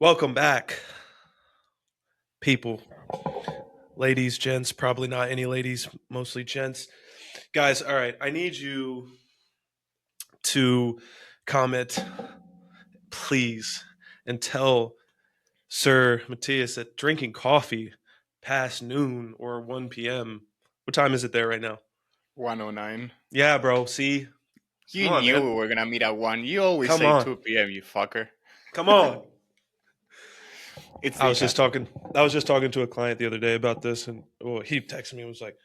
Welcome back, people. Ladies, gents, probably not any ladies, mostly gents. Guys, all right, I need you to comment, please, and tell Sir Matias that drinking coffee past noon or 1 p.m. What time is it there right now? 109. Yeah, bro. See? Come You on, knew man. we were gonna meet at 1. You always Come say on. 2 p.m., you fucker. Come on. It's I was just daytime. talking. I was just talking to a client the other day about this, and he texted me and was like,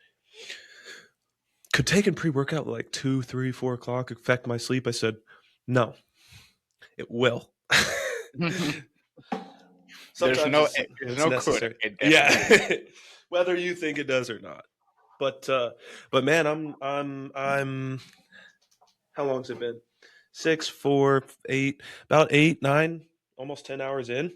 "Could taking pre-workout like 2, 3, 4 o'clock affect my sleep?" I said, "No, it will." there's Sometimes no it's there's it's no could. necessary. It definitely will. Yeah, whether you think it does or not. But man, I'm. How long's it been? 6, 4, 8, about 8, 9, almost 10 hours in.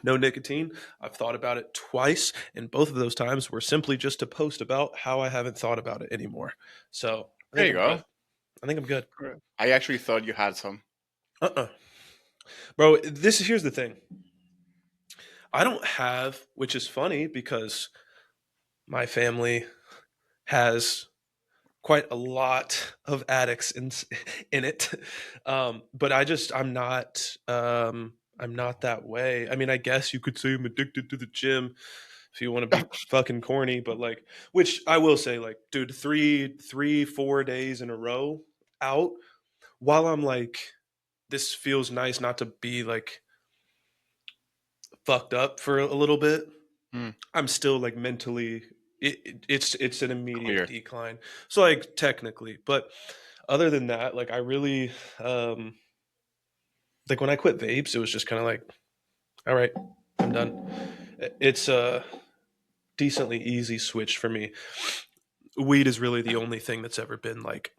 No nicotine. I've thought about it twice, and both of those times were simply just to post about how I haven't thought about it anymore. So I There think you I'm go. good. I think I'm good. I actually thought you had some. Uh-uh. Bro, here's the thing. I don't have, which is funny because my family has quite a lot of addicts in it. But I'm not that way. I mean, I guess you could say I'm addicted to the gym if you want to be fucking corny, but like, which I will say, like, dude, 4 days in a row out while I'm like, this feels nice not to be like fucked up for a little bit. Hmm, I'm still like mentally it's an immediate clear. decline. So like technically, but other than that, like I really like when I quit vapes, it was just kind of like, all right, I'm done. It's a decently easy switch for me. Weed is really the only thing that's ever been like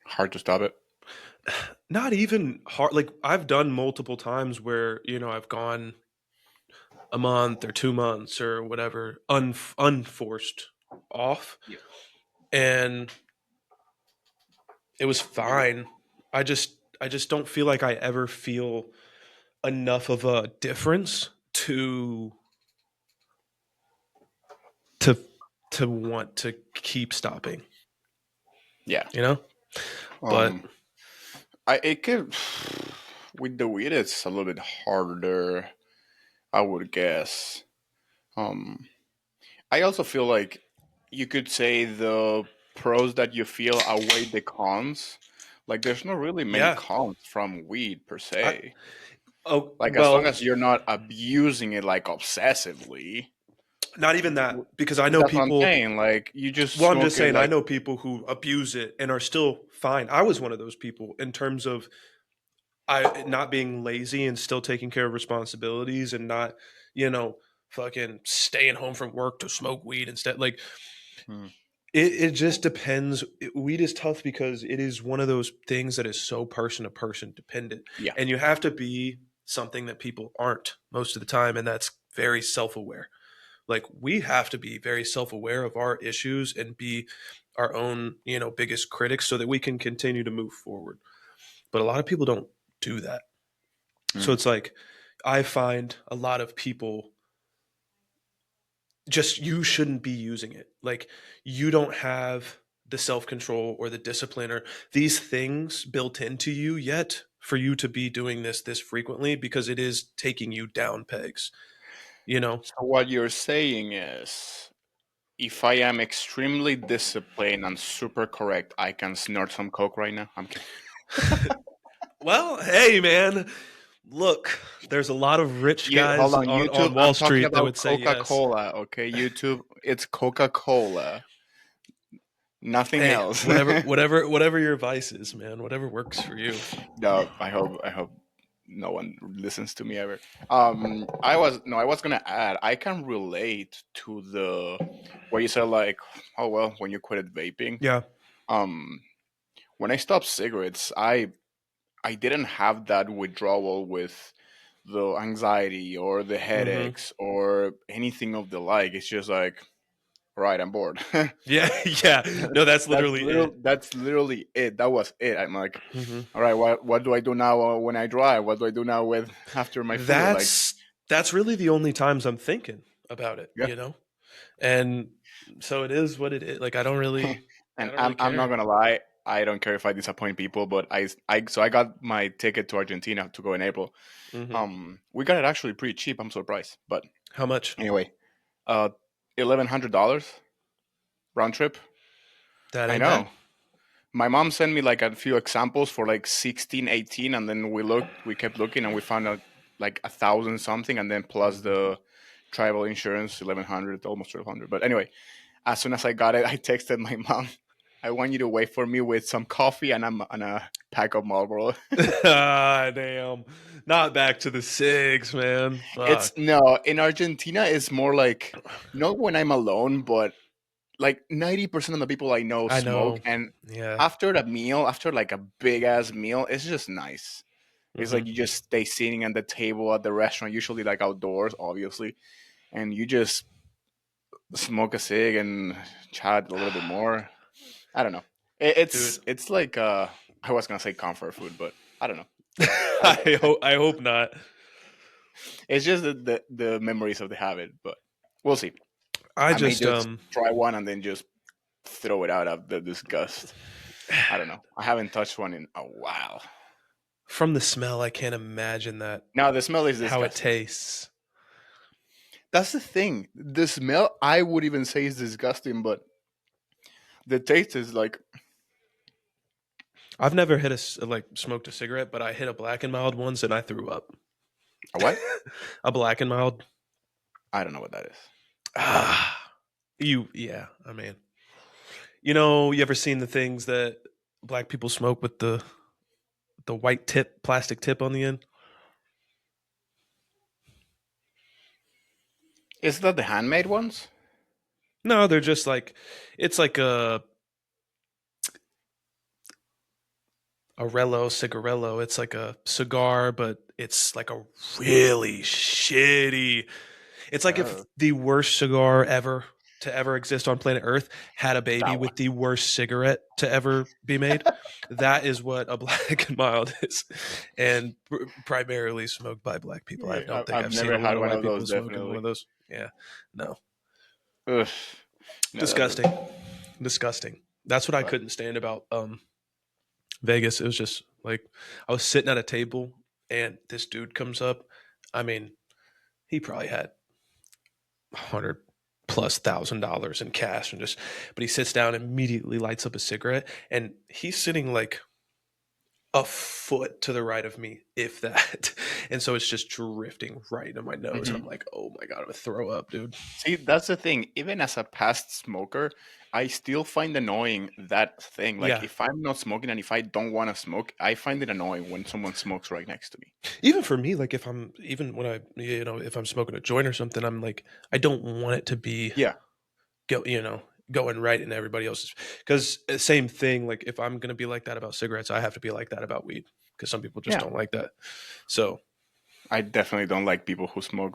Hard to stop it. not even hard. Like I've done multiple times where, I've gone a month or 2 months or whatever unforced off, Yeah. and it was fine. I just don't feel like I ever feel enough of a difference to to want to keep stopping, Yeah. you know? But Um, I it could with the weed it's a little bit harder, I would guess. Um, I also feel like you could say the pros that you feel outweigh the cons. Like there's not really many yeah, cons from weed per I se. oh Like as long well, as you're not abusing it like obsessively. not even that because I know That's what I'm people. saying. Like you just Well, I'm smoke just it saying I like know people who abuse it and are still fine. I was one of those people in terms of I not being lazy and still taking care of responsibilities and not, you know, fucking staying home from work to smoke weed instead. Like hmm, it just depends. Weed is tough because it is one of those things that is so person to person dependent, yeah. and you have to be something that people aren't most of the time, and that's very self aware. Like we have to be very self aware of our issues and be our own, biggest critics so that we can continue to move forward. But a lot of people don't do that. So Hmm. it's like I find a lot of people just you shouldn't be using it. Like you don't have the self-control or the discipline or these things built into you yet for you to be doing this frequently because it is taking you down pegs, you know? So what you're saying is if I am extremely disciplined and super correct, I can snort some coke right now. I'm kidding. Well, hey man, look, there's a lot of rich You hold guys on, on YouTube. Wall I'm talking Street that about would say Coca yes. Cola. Okay, YouTube. It's Coca Cola. Nothing Hey, else. whatever your vice is, man, whatever works for you. No, I hope no one listens to me ever. I was gonna add. I can relate to the what you said. Like, oh well, when you quit vaping. Yeah. Um, when I stopped cigarettes, I didn't have that withdrawal with the anxiety or the Mhm. headaches or anything of the like. It's just like right, I'm bored. Yeah, yeah. No, that's literally it. That's literally it. That was it. I'm like, Hmm. all right, what do I do now when I drive? What do I do now with after my food? Like, That's really the only times I'm thinking about it, yeah. And so it is what it is. Like I And don't really I'm not care. gonna lie. I don't care if I disappoint people, but I got my ticket to Argentina to go in April. Hmm. We got it actually pretty cheap. I'm surprised, but How much? anyway, uh, $1,100 round trip. That I ain't bad. know. My mom sent me like a few examples for like 16, 18, and then we kept looking, and we found out like 1,000 something, and then plus the travel insurance, 1,100, almost 1,200. But anyway, as soon as I got it, I texted my mom, I want you to wait for me with some coffee and a pack of Marlboro. Ah, damn. Not back to the six, man. It's Fuck. no, in Argentina, it's more like not when I'm alone, but like 90% of the people I know I smoke. know. And Yeah. after the meal, after like a big ass meal, it's just nice. It's Hmm. like you just stay sitting at the table at the restaurant, usually like outdoors, obviously, and you just smoke a cig and chat a little bit more. I don't know. Dude. It's like I was gonna say comfort food, but I don't know. I I guess hope I hope not. it's just the memories of the habit, but we'll see. I I may just just try one and then just throw it out of the disgust. I don't know. I haven't touched one in a while. from the smell I can't imagine that Now the smell is how it disgusting. tastes. That's the thing. The smell I would even say is disgusting, but the taste is like I've never hit like smoked a cigarette, but I hit a black and mild once and I threw up. a what? A black and mild. I don't know what that is. Ah, yeah. I mean, you ever seen the things that black people smoke with the white tip, plastic tip on the end? Is that the handmade ones? No, they're just like it's like a Rello cigarello. It's like a cigar, but it's like a really shitty. It's like if Oh, the worst cigar ever to ever exist on planet Earth had a baby that one. with the worst cigarette to ever be made. That is what a black and mild is, and primarily smoked by black people. I don't think I've I've seen never a lot had of one white of those. people smoking one Definitely. of those. Yeah, no, Ugh. No, that disgusting, doesn't. disgusting. That's what I But couldn't stand about Vegas. It was just like I was sitting at a table and this dude comes up. I mean, he probably had 100 plus $1,000 in cash and just, but he sits down, immediately lights up a cigarette, and he's sitting like a foot to the right of me, if that. And so it's just drifting right into my nose. And mhm. I'm like, oh my God, I'm gonna throw up, dude. See, that's the thing. Even as a past smoker, I still find annoying that thing. Like, Yeah. if I'm not smoking and if I don't want to smoke, I find it annoying when someone smokes right next to me. Even for me, like if I'm even when I if I'm smoking a joint or something, I'm like, I don't want it to be Yeah, go going right into everybody else's, because same thing, like if I'm gonna be like that about cigarettes, I have to be like that about weed, because some people just yeah. don't like that. So I definitely don't like people who smell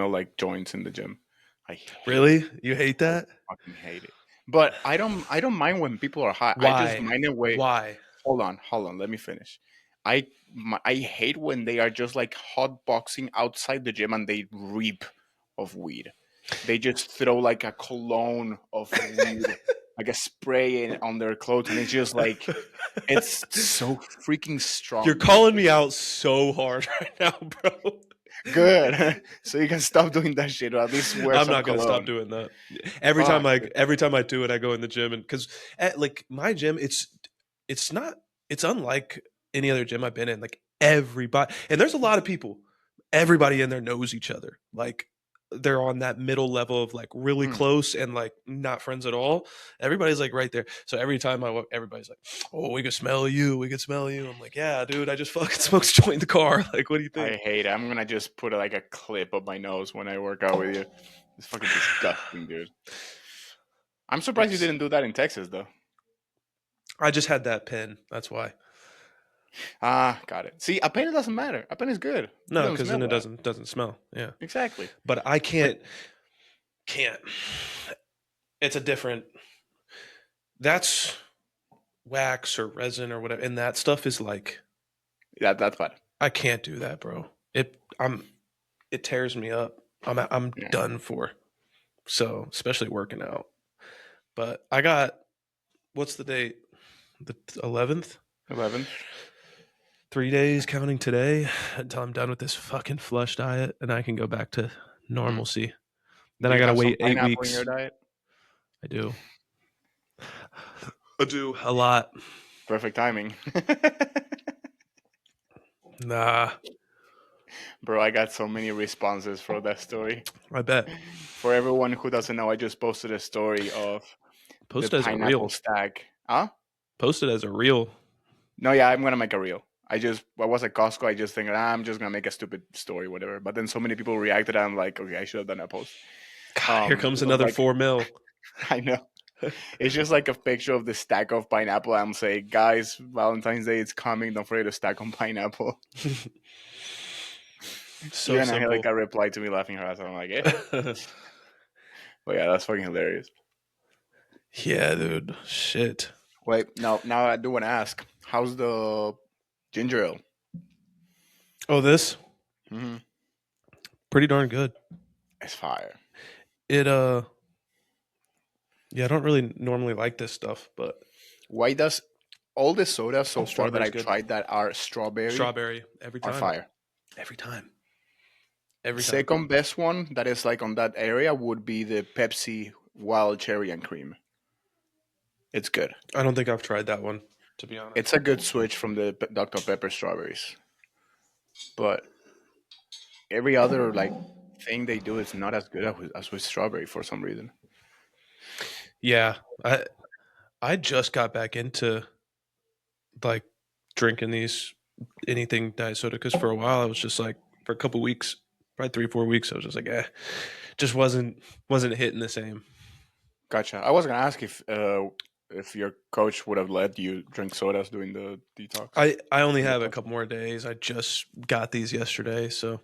like joints in the gym. I hate it. really, you hate I that? fucking hate it. But I don't mind when people are high. I just Why? mind it way. Why? Hold on, let me finish. I hate when they are just like hot boxing outside the gym and they reek of weed. They just throw like a cologne of weed, like a spray on their clothes, and it's just like it's so freaking You're strong, dude. calling me out so hard right now, bro. Good. So you can stop doing that shit, or at least wear I'm some not gonna stop cologne. doing that. Fuck. Every time I do it, I go in the gym, and because at like my gym, it's not it's unlike any other gym I've been in. Like everybody, and there's a lot of people. Everybody in there knows each other. Like they're on that middle level of like really Mm. close and like not friends at all. Everybody's like right there. So every time I walk, everybody's like, "Oh, we can smell you. We can smell you." I'm like, "Yeah, dude, I just fucking smoked a joint in the car. Like, what do you I think?" hate it. I'm gonna just put like a clip of my nose when I work out with you. It's fucking disgusting, dude. I'm surprised you It's didn't do that in Texas, though. I just had that pen. That's why. Ah, got it. See, a pen doesn't matter. A pen is good. It No, doesn't because smell then it bad. doesn't smell. Yeah, Exactly. but I But can't. it's a different. That's wax or resin or whatever, and that stuff is like That's bad. I can't do that, bro. It tears me up. I'm Yeah. done for. So especially working out. But I got what's the date? The 11th. 11th. 3 days counting today until I'm done with this fucking flush diet and I can go back to Mm. normalcy. Then Do I you gotta have some wait eight pineapple in weeks. your diet? I do. I do a lot. Perfect timing. Nah, Bro, I got so many responses for that story. I bet. For everyone who doesn't know, I just posted a story of the Post it as a pineapple reel. stack. Huh? Post it as a reel. No, yeah, I'm gonna make a reel. I was at Costco. I just think I'm just gonna make a stupid story, whatever. But then so many people reacted. I'm like, okay, I should have done a post. God, here comes It was another like, 4 mil. I know. It's just like a picture of the stack of pineapple. I'm saying, guys, Valentine's Day is coming. Don't forget to stack on pineapple. So Even simple. Angelica replied to me laughing her ass off. I'm like, eh. But yeah, that's fucking hilarious. Yeah, dude. Shit. Wait, now I do want to ask, how's the ginger ale? Oh, this Mm-hmm. pretty darn good. It's fire. It yeah, I don't really normally like this stuff, but Why does all the sodas so far that strawberry's I've good. tried that are strawberry Strawberry every are time. fire? Every time. Every time. Second best one that is like on that area would be the Pepsi wild cherry and cream. It's good. I don't think I've tried that one, to be honest. It's a good switch from the Dr. Pepper strawberries. But every other like thing they do is not as good as with strawberry for some reason. Yeah. I just got back into like drinking these anything diet soda because for a while I was just like for a couple weeks, probably 3 4 weeks, I was just like, just wasn't hitting the same. Gotcha. I was gonna ask if your coach would have let you drink sodas during the detox. I only During the have a fast. couple more days. I just got these yesterday, so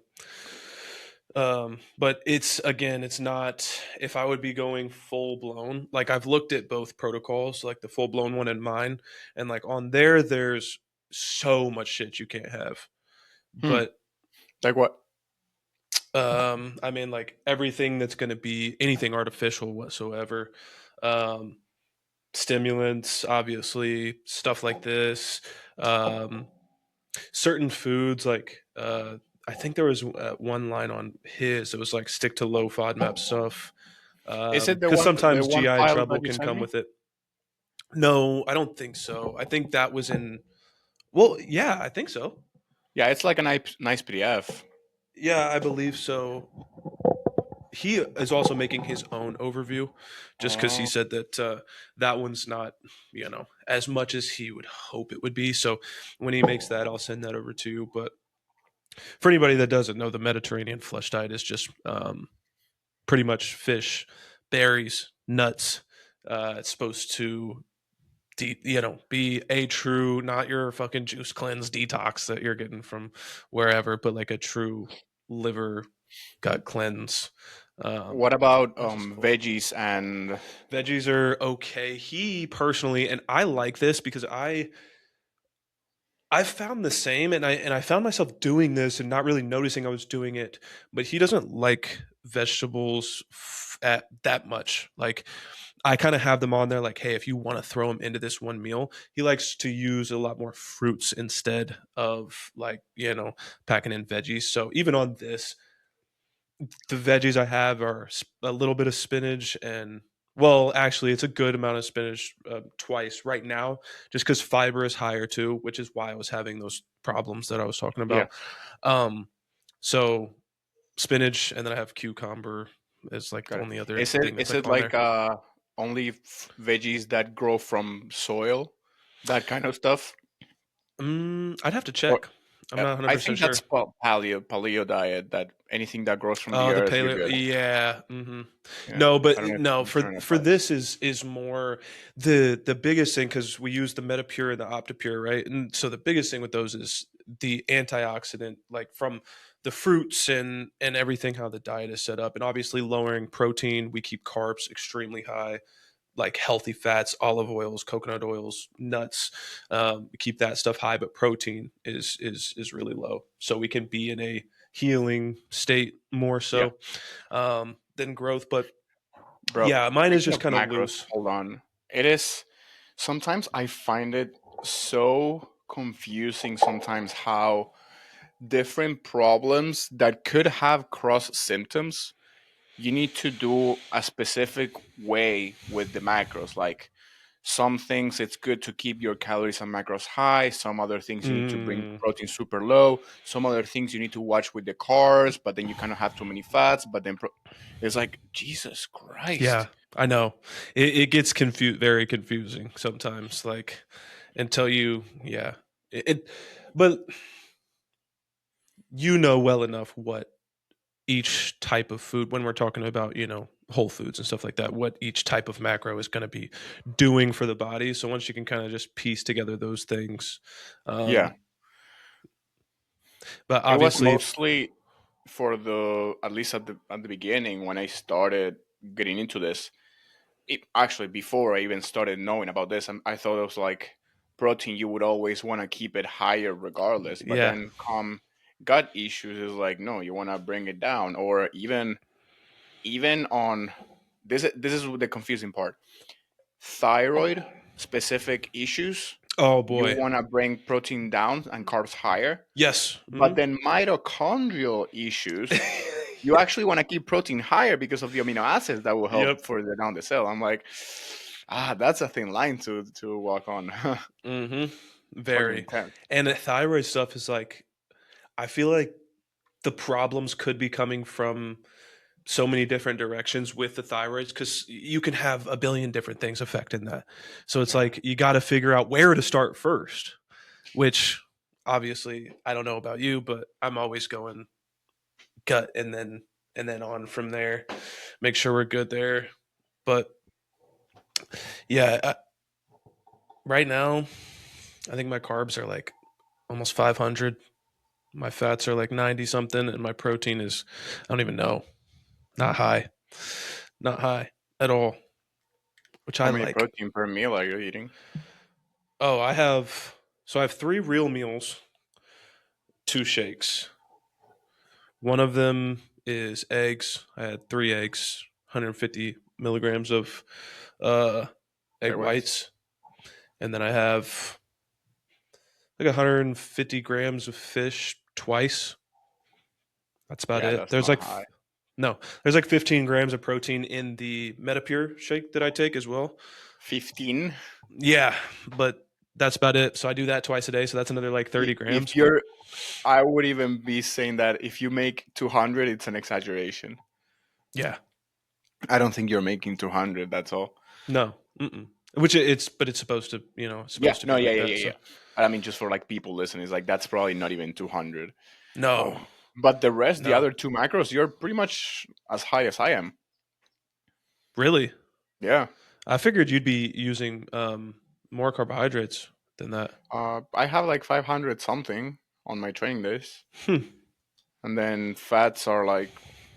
but it's not if I would be going full blown, like I've looked at both protocols, like the full blown one and mine, and like on there's so much shit you can't have. Hmm. But Like what? I mean like everything that's going to be anything artificial whatsoever. Um Stimulants, obviously, stuff like this. Um Certain foods like I think there was one line on his. It was like stick to low FODMAP stuff Is it because the sometimes one GI file trouble that you can sent come me? with it. No, I don't think so. I think that was in. Well, yeah, I think so. Yeah, it's like a nice PDF. Yeah, I believe so. He is also making his own overview, just because he Oh, said that that one's not, as much as he would hope it would be. So when he makes that, I'll send that over to you. But for anybody that doesn't know, the Mediterranean flesh diet is just pretty much fish, berries, nuts. It's supposed to, be a true, not your fucking juice cleanse detox that you're getting from wherever, but like a true liver gut cleanse. what about This is cool. veggies and Veggies are okay. He personally, and I like this because I've found the same, and I found myself doing this and not really noticing I was doing it. But he doesn't like vegetables at that much. Like I kind of have them on there, like, hey, if you want to throw them into this one meal, he likes to use a lot more fruits instead of like packing in veggies. So even on this, the veggies I have are a little bit of spinach and well, actually, it's a good amount of spinach twice right now, just because fiber is higher too, which is why I was having those problems that I was talking yeah? about. Um, so spinach, and then I have cucumber is like the Got it. only other Is it thing that's is like it on like there. only veggies that grow from soil, that kind of stuff? I'd have to Or check. I'm not I 100% think sure. that's paleo diet. That anything that grows from the Oh, the earth, you're paleo, good. yeah. Yeah, No, but I don't know. no, I don't know if for that's this is more the biggest thing because we use the Metapure and the Optapure, right? And so the biggest thing with those is the antioxidant, like from the fruits and everything, how the diet is set up, and obviously lowering protein. We keep carbs extremely high, like healthy fats, olive oils, coconut oils, nuts. We keep that stuff high, but protein is really low, so we can be in a healing state more Yeah, so than growth. But bro. yeah, mine is Speaking just of kind of macros, loose. hold on. It is sometimes I find it so confusing sometimes how different problems that could have cross symptoms, you need to do a specific way with the macros. Like some things it's good to keep your calories and macros high, some other things you need to bring Mm, protein super low, some other things you need to watch with the carbs, but then you kind of have too many fats, but then it's like Jesus yeah, Christ. I know. It gets very confusing sometimes. Like until you, yeah, but you know well enough what each type of food, when we're talking about, whole foods and stuff like that, what each type of macro is going to be doing for the body. So once you can kind of just piece together those things, Yeah, um, but it was obviously, mostly for the at least at the beginning when I started getting into this. Actually, before I even started knowing about this, I thought it was like protein. You would always want to keep it higher regardless, but yeah. then come gut issues is like no, you want to bring it down, or even on this is the confusing part. Thyroid specific issues, Oh you boy. want to bring protein down and carbs higher, Yes. but then mitochondrial issues, you actually want to keep protein higher because of the amino acids that will help Yep. further down the cell. I'm like, that's a thin line to walk on. Mm-hmm. Fucking Very. intense. And the thyroid stuff is like, I feel like the problems could be coming from so many different directions with the thyroids, because you can have a billion different things affecting that. So it's Yeah. like you got to figure out where to start first, which obviously I don't know about you, but I'm always going gut and then on from there. Make sure we're good there. But yeah, right now I think my carbs are like almost 500. My fats are like 90 something, and my protein is, I don't even know, not high, not high at all, which How I many like. protein per meal are you eating? Oh, I have 3 real meals, 2 shakes. One of them is eggs. I had 3 eggs, 150 milligrams of uh, egg There was. whites, and then I have like 150 grams of fish twice. That's about Yeah, it. that's not high. No, there's like 15 grams of protein in the Metapure shake that I take as well. 15. Yeah, but that's about it. So I do that twice a day. So that's another like 30 If grams. But you're, I would even be saying that if you make 200, it's an exaggeration. yeah, I don't think you're making 200. That's all. no, which but it's supposed to, it's Yeah. supposed to No. be Yeah. like Yeah. that. Yeah. So Yeah. I mean, just for like people listening, it's like that's probably not even 200. no, Um, but the rest, the no, other two macros, you're pretty much as high as I am. really. Yeah. I figured you'd be using more carbohydrates than that. I have like 500 something on my training days, Hmm. and then fats are like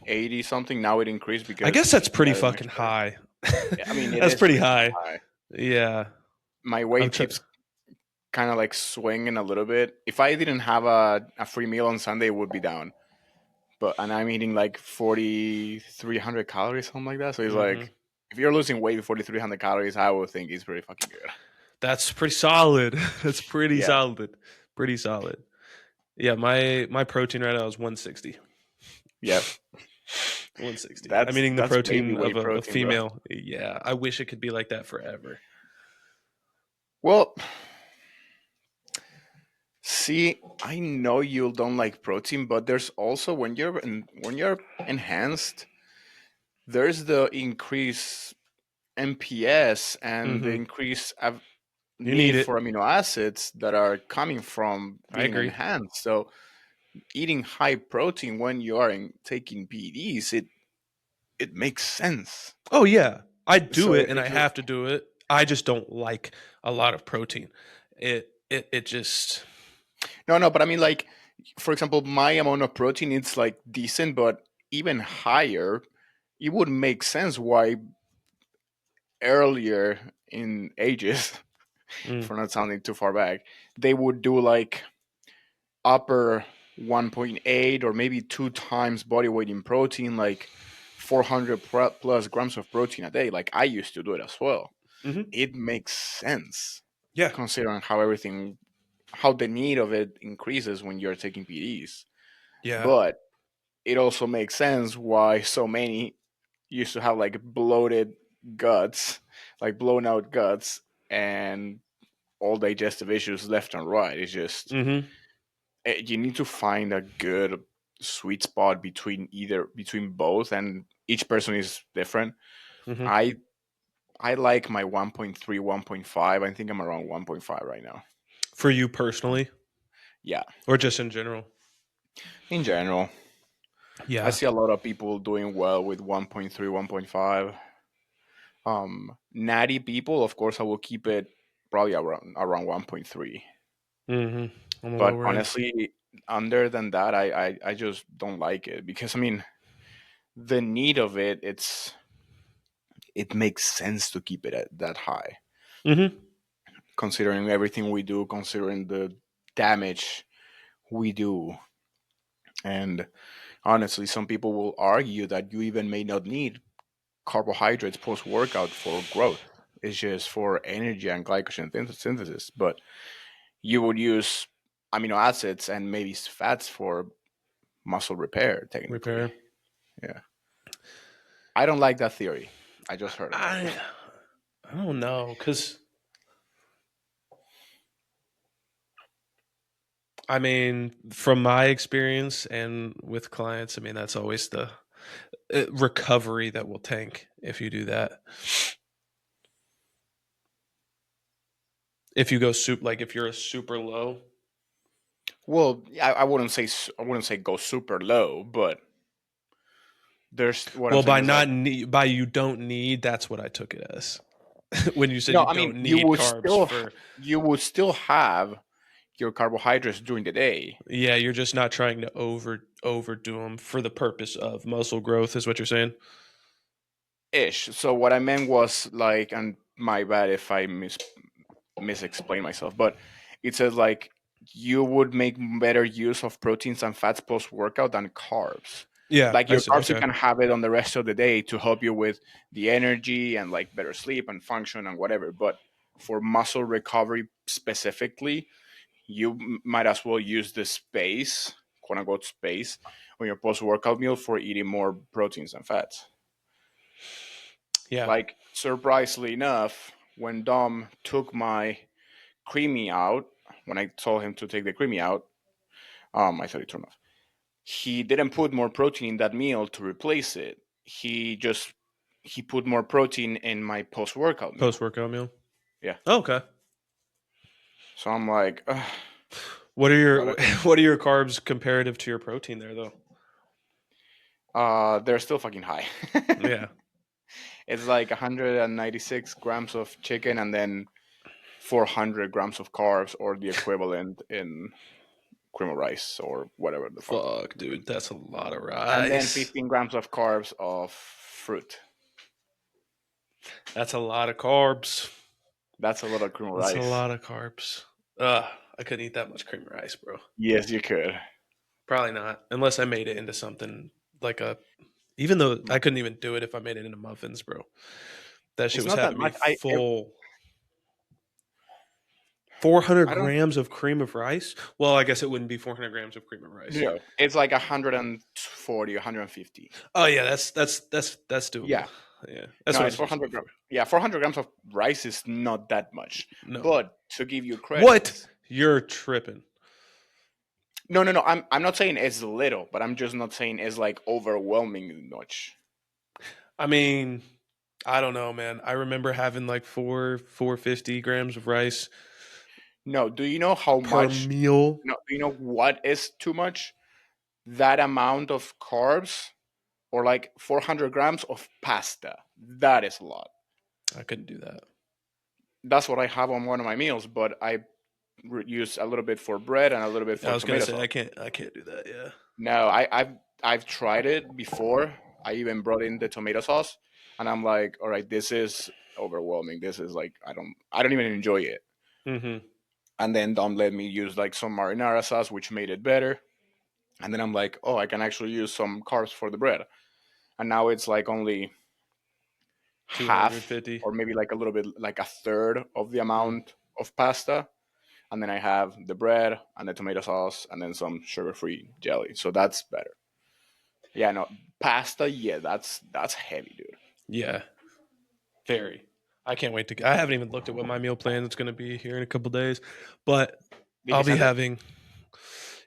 80 something. Now it increased I guess because that's pretty I had an fucking extra. high. Yeah, I mean, it That's is pretty pretty high. high. Yeah, My I'm weight trying. keeps kind of like swinging a little bit. If I didn't have a free meal on Sunday, it would be down. But and I'm eating like 4,300 calories, something like that. So it's Hmm. like if you're losing weight with 4,300 calories, I would think it's pretty fucking good. That's pretty solid. That's pretty Yeah. solid. Pretty solid. Yeah, my protein right now is 160. Yeah. 160. I'm That's eating the that's baby protein of whey a protein, bro. female. Yeah, I wish it could be like that forever. Well, see, I know you don't like protein, but there's also when you're enhanced, there's the increased MPS and the Hmm. increased You need need it. for amino acids that are coming from I being agree. enhanced. So eating high protein when you are taking PEDs, it makes sense. Oh yeah, I do So it and I if you're have to do it. I just don't like a lot of protein. It just No, no, but I mean, like, for example, my amount of protein it's like decent, but even higher, it would make sense why earlier in ages, Mm. for not sounding too far back, they would do like upper 1.8 or maybe two times body weight in protein, like 400 plus grams of protein a day. Like I used to do it as well. Hmm. It makes sense Yeah. considering how the need of it increases when you're taking PDs. Yeah. But it also makes sense why so many used to have like bloated guts, like blown out guts, and all digestive issues left and right. It's just Hmm. you need to find a good sweet spot between both, and each person is different. Hmm. I like my 1.3, 1.5. I think I'm around 1.5 right now. For you personally, Yeah, or just in general? in general, I Yeah. see a lot of people doing well with 1.3, 1.5. Natty people, of course, I will keep it probably around 1.3. Hmm. On the But lower end. honestly, under than that, I just don't like it because I mean the need of it makes sense to keep it at that high, Hmm. considering everything we do, considering the damage we do. And honestly, some people will argue that you even may not need carbohydrates post workout for growth. It's just for energy and glycogen synthesis. But you would use amino acids and maybe fats for muscle repair, technically. Repair. Yeah. I don't like that theory. I just heard about it. I I don't know, because I mean, from my experience and with clients, I mean that's always the recovery that will tank if you do that. If you go like if you're a super low. Well, I wouldn't say I wouldn't say go super low, but there's what I'm Well, saying by is like by you don't need, that's what I took it as. When you said no, you I mean don't need carbs for. you would still have your carbohydrates during the day Yeah, you're just not trying to overdo them for the purpose of muscle growth, is what you're saying. ish. So what I meant was like, and my bad if I misexplain myself, but it says like you would make better use of proteins and fats post workout than carbs. Yeah, Like I your see. carbs, you Okay. can have it on the rest of the day to help you with the energy and like better sleep and function and whatever. But for muscle recovery specifically, you might as well use the space, quote unquote space, on your post workout meal for eating more proteins and fats. Yeah. Like, surprisingly enough, when Dom took my creamy out, when I told him to take the creamy out, I thought it turned off. He didn't put more protein in that meal to replace it. He put more protein in my post workout meal. Post workout meal. Yeah. Oh, okay. So I'm like, ugh, What are your brother. what are your carbs comparative to your protein there though? They're still fucking high. Yeah. It's like 196 grams of chicken and then 400 grams of carbs, or the equivalent in cream of rice or whatever the fuck. Fuck, dude, that's a lot of And then rice. 15 grams of carbs of fruit. That's a lot of carbs. That's a lot of cream of That's a rice. lot of carbs. I couldn't eat that much cream of rice, bro. Yes, you could. Probably not, unless I made it into something like a. Even though I No, couldn't even do it if I made it into muffins, bro. That shit it's was not that having me much. full. 400 I don't. grams of cream of rice? Well, I guess it wouldn't be 400 grams of cream of rice. No, it's like 140, 150. Oh yeah, that's doable. Yeah, Yeah, that's no, what I it's was using 400 before. grams. Yeah, 400 grams of rice is not that much. No. But to give you What? credit, You're tripping. no, no, no. I'm not saying it's little, but I'm just not saying it's like overwhelmingly much. I mean, I don't know, man. I remember having like 450 grams of rice No, do you know how per much? meal. No, do you know what is too much? That amount of carbs, or like 400 grams of pasta. That is a lot. I couldn't do that. That's what I have on one of my meals, but use a little bit for bread and a little bit I for was gonna tomato say sauce. I can't do that. Yeah. No, I've tried it before. I even brought in the tomato sauce, and I'm like, all right, this is overwhelming. This is like I don't even enjoy it. Mm-hmm. And then Dom let me use like some marinara sauce, which made it better. And then I'm like, oh, I can actually use some carbs for the bread. And now it's like only half 250. or maybe like a little bit like a third of the Mm. amount of pasta. And then I have the bread and the tomato sauce and then some sugar-free jelly. So that's better. Yeah, no, pasta, yeah, that's heavy, dude. Yeah. Very. I can't wait to. I haven't even looked at what my meal plan is going to be here in a couple days, but Did I'll he be send it? having.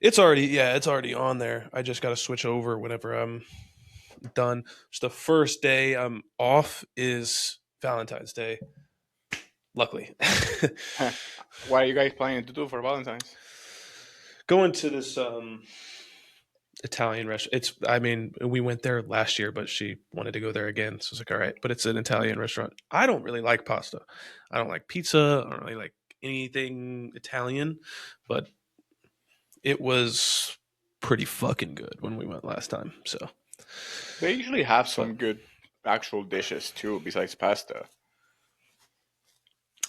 It's already on there. I just got to switch over whenever I'm done. Just the first day I'm off is Valentine's Day. Luckily, What are you guys planning to do for Valentine's? going to this Italian restaurant. It's. I mean, we went there last year, but she wanted to go there again. So I was like, all right. But it's an Italian restaurant. I don't really like pasta. I don't like pizza. I don't really like anything Italian, but it was pretty fucking good when we went last time. So, They usually have but some good actual dishes too, besides pasta.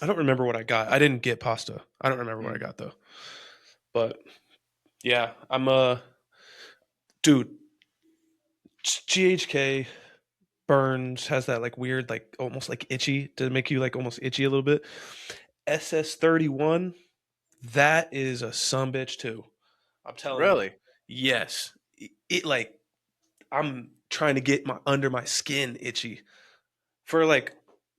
I don't remember what I got. I didn't get pasta. I don't remember what I Mm. got though. But yeah, I'm dude. GHK burns has that like weird, like almost like itchy to make you like almost itchy a little bit. SS31, that is a sumbitch too. I'm telling you. Really? Yes. It like I'm trying to get my under my skin itchy for like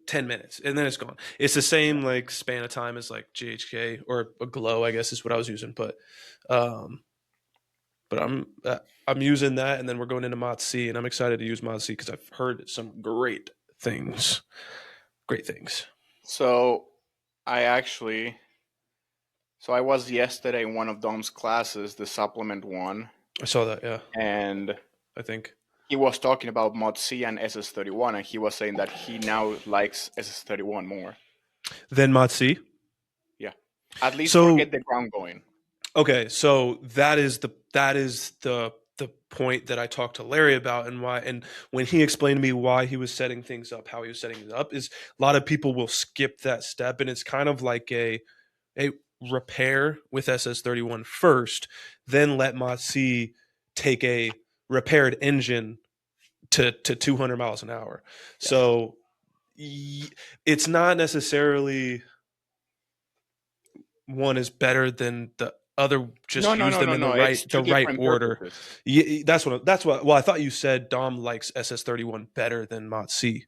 10 minutes and then it's gone. It's the same like span of time as like GHK or a glow, I guess is what I was using. Um, but I'm using that and then we're going into Mod C and I'm excited to use Mod C because I've heard some things. Great things. So I actually, so I was yesterday in one of Dom's classes, the supplement one, I saw that, yeah, and I think. he was talking about Mod C and SS31, and he was saying that he now likes SS31 more. Then Mod C. Yeah, at least for So get the ground going. okay, so that is the point that I talked to Larry about and why and when he explained to me why he was setting things up, how he was setting it up is a lot of people will skip that step and it's kind of like a repair with SS31 first, then let Mod C take a repaired engine to 200 miles an hour. Yes. So it's not necessarily one is better than the other, No, just no, use no, them no, in no. It's the two right different order. purposes. Yeah, that's what well I thought you said Dom likes SS31 better than Mod C.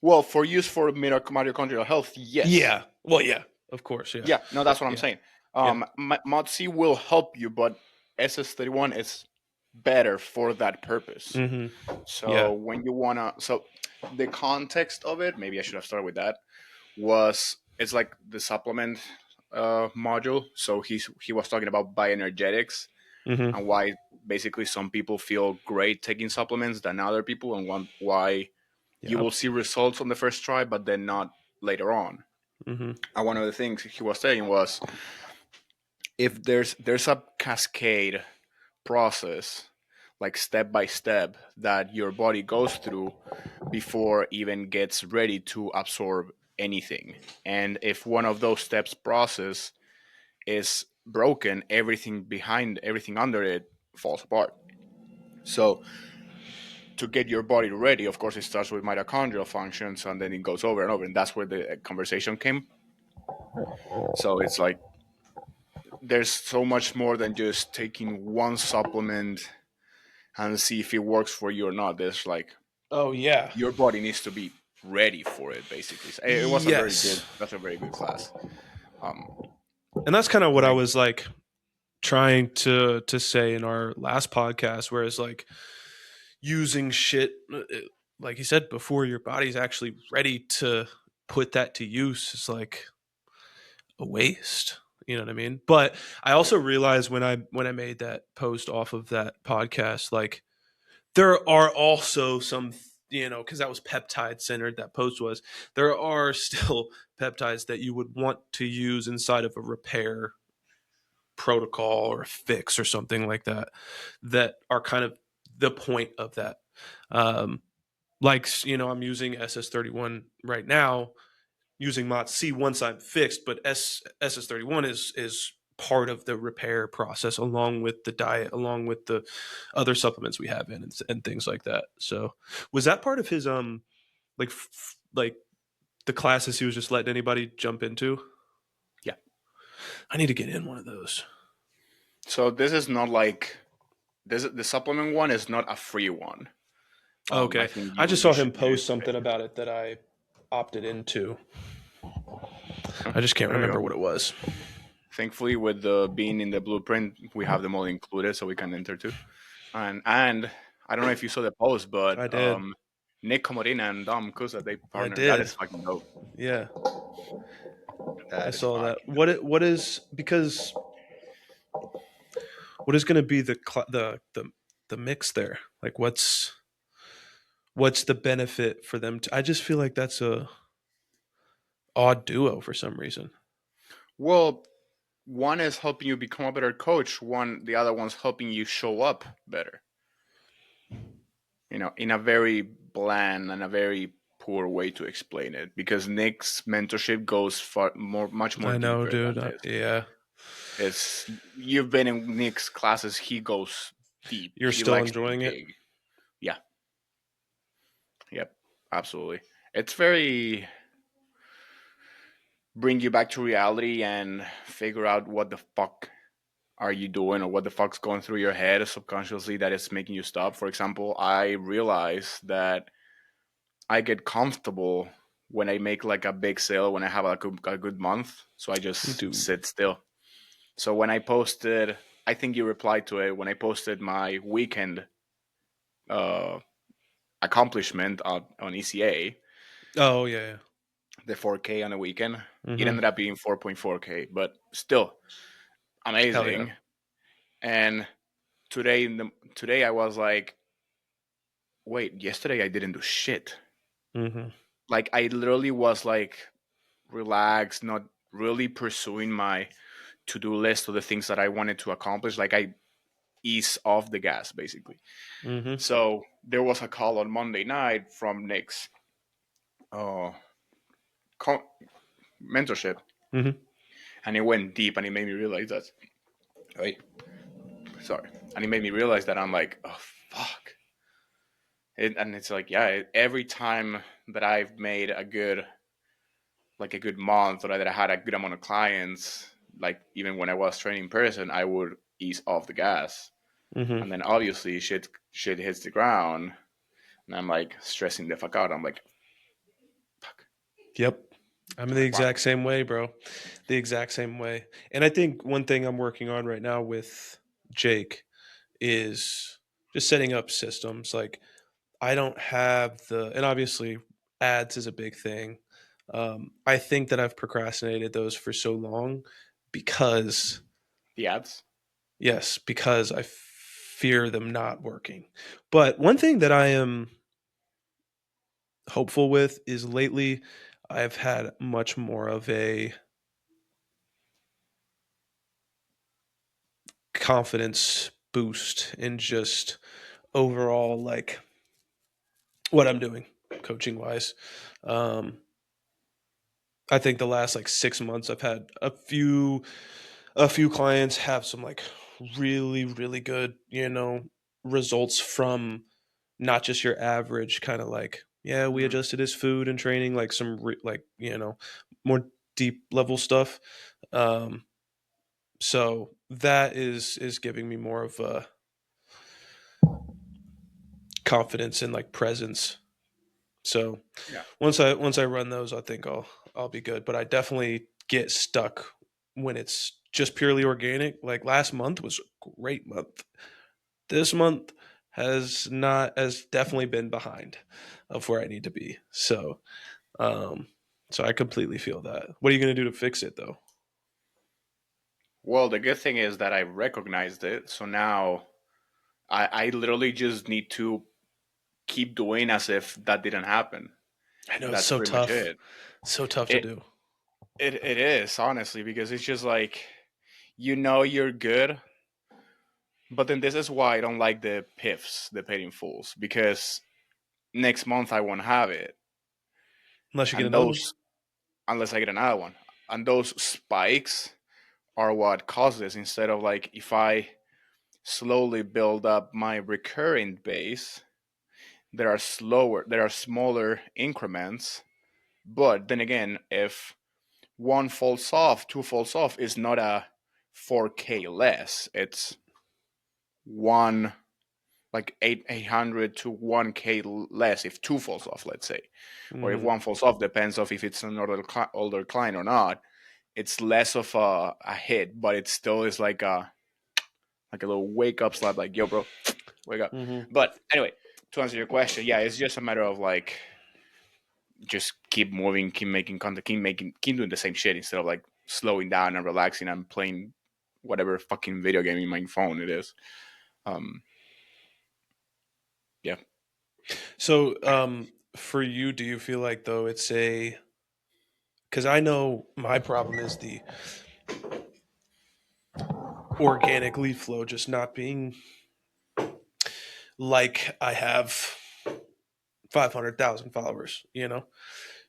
Well, for use for mitochondrial health, yes. Yeah, well, yeah, of course, yeah, Yeah, no, that's what I'm yeah, saying. yeah, Mod C will help you, but SS31 is better for that purpose. mm-hmm, yeah, So when you wanna, so the context of it, maybe I should have started with that. Was it's like the supplement module. So he was talking about bioenergetics mm-hmm, and why basically some people feel great taking supplements than other people, and why you yeah, will see results on the first try, but then not later on. mm-hmm, And one of the things he was saying was if there's a cascade process like step by step that your body goes through before even gets ready to absorb anything, and if one of those steps process is broken, everything under it falls apart. So to get your body ready, of course it starts with mitochondrial functions and then it goes over and over, and that's where the conversation came. So it's like there's so much more than just taking one supplement and see if it works for you or not. There's like oh yeah, your body needs to be ready for it. Basically, so it was a very good. yes, That's a very good class. Um, and that's kind of what I like was like trying to say in our last podcast, whereas like using shit like you said before your body's actually ready to put that to use is like a waste. You know what I mean? But I yeah, also realized when I made that post off of that podcast, like there are also some because that was peptide centered, that post was, there are still peptides that you would want to use inside of a repair protocol or a fix or something like that, that are kind of the point of that. Um, I'm using SS31 right now, using Mot C once I'm fixed, but SS31 is part of the repair process, along with the diet, along with the other supplements we have in, and things like that. So was that part of his like the classes he was just letting anybody jump into? Yeah. I need to get in one of those. So this is not like this. The supplement one is not a free one. I Okay. think I you just you saw him should use post it. something about it that I opted into. Huh, I just can't there you remember go. what it was. Thankfully, with the being in the blueprint, we have them all included, so we can enter too. And I don't know if you saw the post, but I did. Nick Comodina and Dom Kusa, they I partner. That did. is fucking dope. Yeah. I That is saw that. fucking dope. What is, because what is going to be the mix there? Like what's the benefit for them to, I just feel like that's a odd duo for some reason. Well, one is helping you become a better coach. The other one's helping you show up better. In a very bland and a very poor way to explain it. Because Nick's mentorship goes much more I know, deeper dude. than this. Yeah. It's You've been in Nick's classes. He goes deep. You're He still likes to enjoying it? dig. Yeah. Yep. Absolutely. It's very bring you back to reality and figure out what the fuck are you doing or what the fuck's going through your head subconsciously that is making you stop. For example, I realize that I get comfortable when I make like a big sale, when I have like a good month. So I Me just too. sit still. So when I posted, I think you replied to it when I posted my weekend uh, accomplishment on ECA, Oh yeah. the 4K on a weekend. Yeah. It Mm-hmm. ended up being 4.4K, but still Hell yeah. amazing. And today I was like, wait, yesterday I didn't do shit. Mm-hmm. Like I literally was like relaxed, not really pursuing my to-do list or the things that I wanted to accomplish. Like I ease off the gas basically. Mm-hmm. So there was a call on Monday night from Nick's uh, co- mentorship, Mm-hmm. and it went deep, and it made me realize that. Wait, sorry, and it made me realize that I'm like, oh fuck. And it's like, yeah, every time that I've made a good month, or that I had a good amount of clients, like even when I was training in person, I would ease off the gas, Mm-hmm. and then obviously shit hits the ground, and I'm like stressing the fuck out. I'm like, fuck. Yep. I'm I'm the like, wow. exact same way, bro. The exact same way. And I think one thing I'm working on right now with Jake is just setting up systems. Like I don't have and obviously ads is a big thing. I think that I've procrastinated those for so long because, The ads. yes, because I fear them not working. But one thing that I am hopeful with is lately I've had much more of a confidence boost in just overall like what I'm doing coaching wise. Um, I think the last like 6 months I've had a few clients have some like really really good results from not just your average kind of like, yeah, we Mm. adjusted his food and training, like some like more deep level stuff. um so that is giving me more of a confidence and like presence. So Yeah. once I run those, I think I'll be good. But I definitely get stuck when it's just purely organic. Like last month was a great month. This month has definitely been behind of where I need to be. Um so I completely feel that. What are you gonna do to fix it though? Well, the good thing is that I recognized it. So now I literally just need to keep doing as if that didn't happen. I know it's That's so pretty much tough, it. so tough to It do. it is, honestly, because it's just like, you know, you're good, but then this is why I don't like the PIFs, the paid in fulls, because next month I won't have it, Unless you get and another one. those, unless I get another one, and those spikes are what cause this. Instead of like, if I slowly build up my recurring base, there are smaller increments. But then again, if one falls off, two falls off, is not a 4K less. It's one, like 800 to 1K less if two falls off, let's say. Or if Hmm. one falls off, depends of if it's an older client or not. It's less of a hit, but it still is like a little wake up slap, like, yo, bro, wake up. Hmm. But anyway, to answer your question, yeah, it's just a matter of like, just keep moving, keep making content, keep doing the same shit instead of like slowing down and relaxing and playing whatever fucking video game in my phone it is. Um, yeah. So, for you, do you feel like though it's a because I know my problem is the organic lead flow just not being like I have 500,000 followers, you know?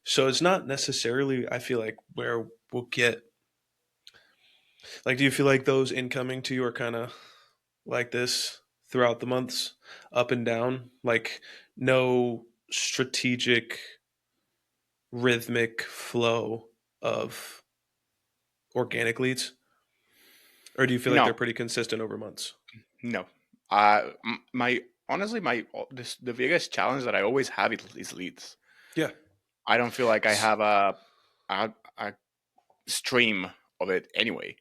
So it's not necessarily, I feel like, where we'll get, like, do you feel like those incoming to you are kind of like this throughout the months, up and down? Like, no strategic, rhythmic flow of organic leads? Or do you feel like they're No, pretty consistent over months? no. My honestly, the biggest challenge that I always have is leads. Yeah. I don't feel like I S- have a stream of it anyway.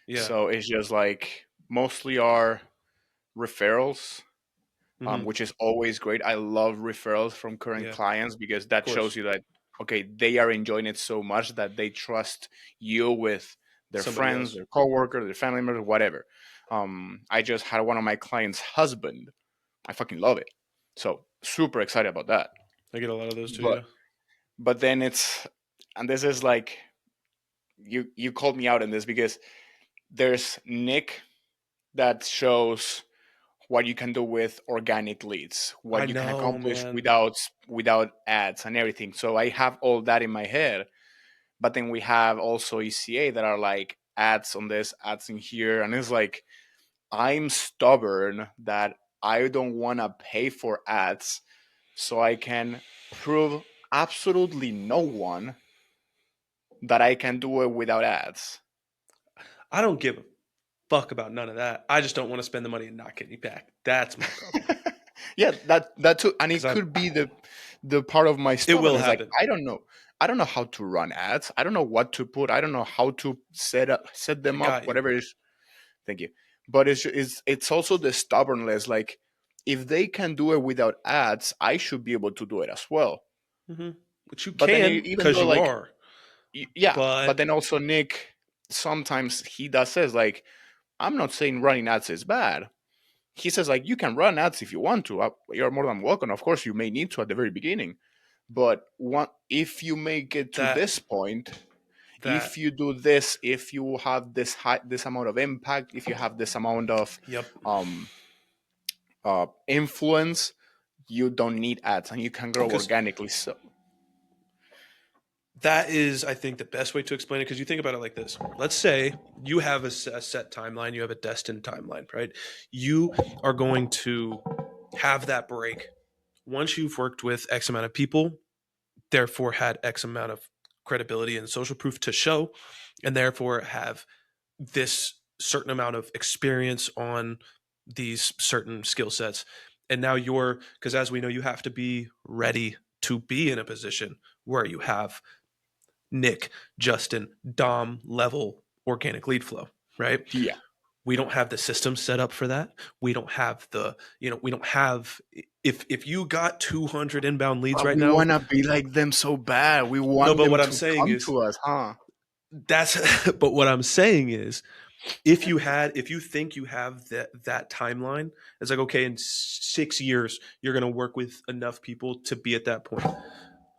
Yeah. So it's just like mostly are referrals, Hmm. which is always great. I love referrals from current Yeah. clients because Of that shows course. you that, okay, they are enjoying it so much that they trust you with their Somebody friends, else. their coworkers, their family members, whatever. I just had one of my clients' husband. I fucking love it. So super excited about that. I get a lot of those too. But Yeah. but then and this is like, you called me out in this because there's Nick that shows what you can do with organic leads, I what you can know, accomplish man. without ads and everything. So I have all that in my head. But then we have also ECA that are like ads on this, ads in here, and it's like, I'm stubborn that I don't want to pay for ads, so I can prove absolutely no one that I can do it without ads. I don't give a fuck about none of that. I just don't want to spend the money and not get any back. That's my problem. Yeah, that too, and Because it I'm, could be the part of my it will stubbornness. Like, happen. I don't know how to run ads. I don't know what to put. I don't know how to set I them up. got you. Whatever it is. Thank you. But it's also the stubbornness. Like, if they can do it without ads, I should be able to do it as well. Hmm. Which you But then can even because though you like, are. yeah, but But then also Nick, sometimes he does says like, I'm not saying running ads is bad. He says like, you can run ads if you want to. You're more than welcome. Of course, you may need to at the very beginning, but if you make it to that, this point, that, if you do this, if you have this amount of impact, if you have this amount of yep. um, influence, you don't need ads and you can grow Because organically. So that is, I think, the best way to explain it. Because you think about it like this. Let's say you have a set timeline, you have a destined timeline, right? You are going to have that break once you've worked with X amount of people, therefore had X amount of credibility and social proof to show, and therefore have this certain amount of experience on these certain skill sets. And now you're, because as we know, you have to be ready to be in a position where you have Nick, Justin, Dom level organic lead flow, right? yeah, We don't have the system set up for that. We don't have we don't have, if you got 200 inbound leads but right we now. want to be like them so bad. We No, want but them what I'm to saying come is to us, huh? that's but what I'm saying is if you think you have that timeline, it's like, okay, in 6 years you're going to work with enough people to be at that point.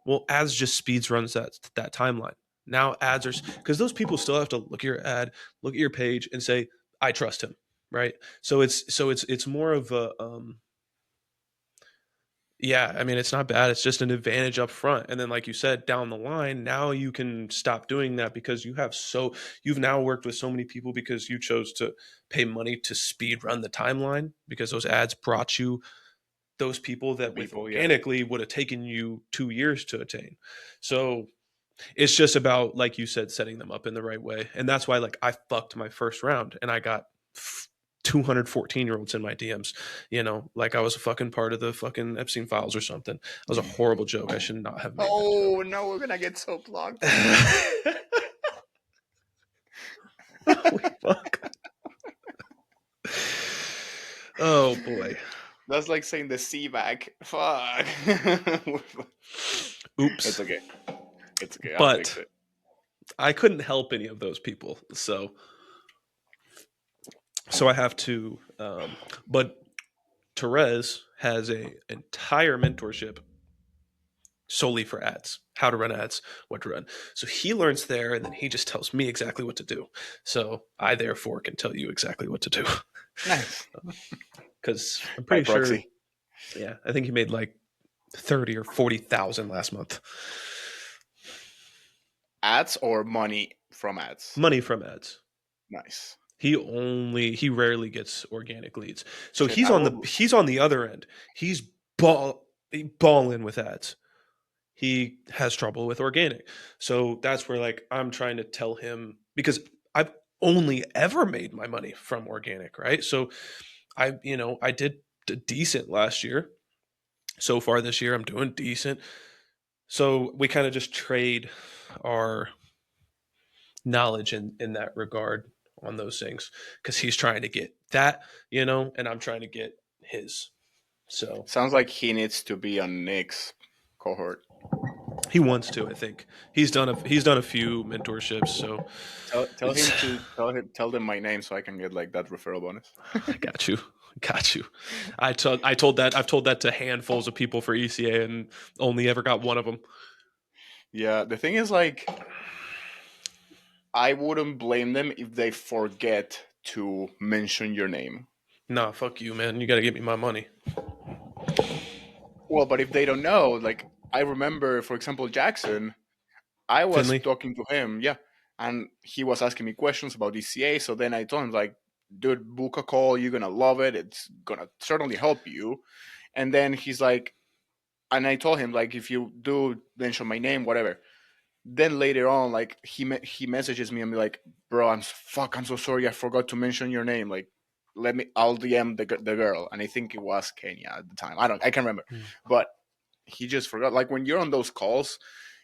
Well, ads just speeds runs that timeline. Now ads are, because those people still have to look at your ad, look at your page, and say, I trust him, right? So it's more of a yeah, I mean, it's not bad. It's just an advantage up front. And then, like you said, down the line, now you can stop doing that because you've now worked with so many people because you chose to pay money to speed run the timeline because those ads brought you those people The that with people, yeah. organically would have taken you 2 years to attain. So it's just about, like you said, setting them up in the right way. And that's why, like, I fucked my first round and I got 214-year-olds in my DMs, like I was a fucking part of the fucking Epstein files or something. That was a horrible joke. I should not have made that joke. Oh no, we're gonna get so blocked. Holy fuck. Oh boy. That's like saying the C back. Fuck. It's Oops. okay. It's okay. I'll fix But it. I couldn't help any of those people. So I have to but Therese has a entire mentorship solely for ads, how to run ads, what to run. So he learns there and then he just tells me exactly what to do. So I therefore can tell you exactly what to do. Nice. Because I'm By pretty sure, proxy. yeah, I think he made like 30 or 40,000 last month. Ads or money from ads? Money from ads. Nice. He rarely gets organic leads. So Shit, he's I on would. the other end. He's balling with ads. He has trouble with organic. So that's where, like, I'm trying to tell him, because I've only ever made my money from organic, right? So I did decent last year. So far this year I'm doing decent. So we kind of just trade our knowledge in that regard on those things, because he's trying to get that, and I'm trying to get his. So Sounds like he needs to be on Nick's cohort. he wants to. I think he's done a few mentorships. So Tell it's him to tell them my name so I can get like that referral bonus. I got you. Got you. I've told that to handfuls of people for ECA and only ever got one of them. Yeah, the thing is like I wouldn't blame them if they forget to mention your name. Nah, fuck you, man. You got to get me my money. Well, but if they don't know, like I remember, for example, Jackson, I was Finley. talking to him, yeah, and he was asking me questions about ECA. So then I told him, like, dude, book a call. You're gonna love it. It's gonna certainly help you. And then he's like, and I told him, like, if you do mention my name, whatever. Then later on, like he messages me and be like, bro, I'm so sorry, I forgot to mention your name. Like, I'll DM the girl, and I think it was Kenya at the time. I can't remember, Hmm. but he just forgot. Like when you're on those calls,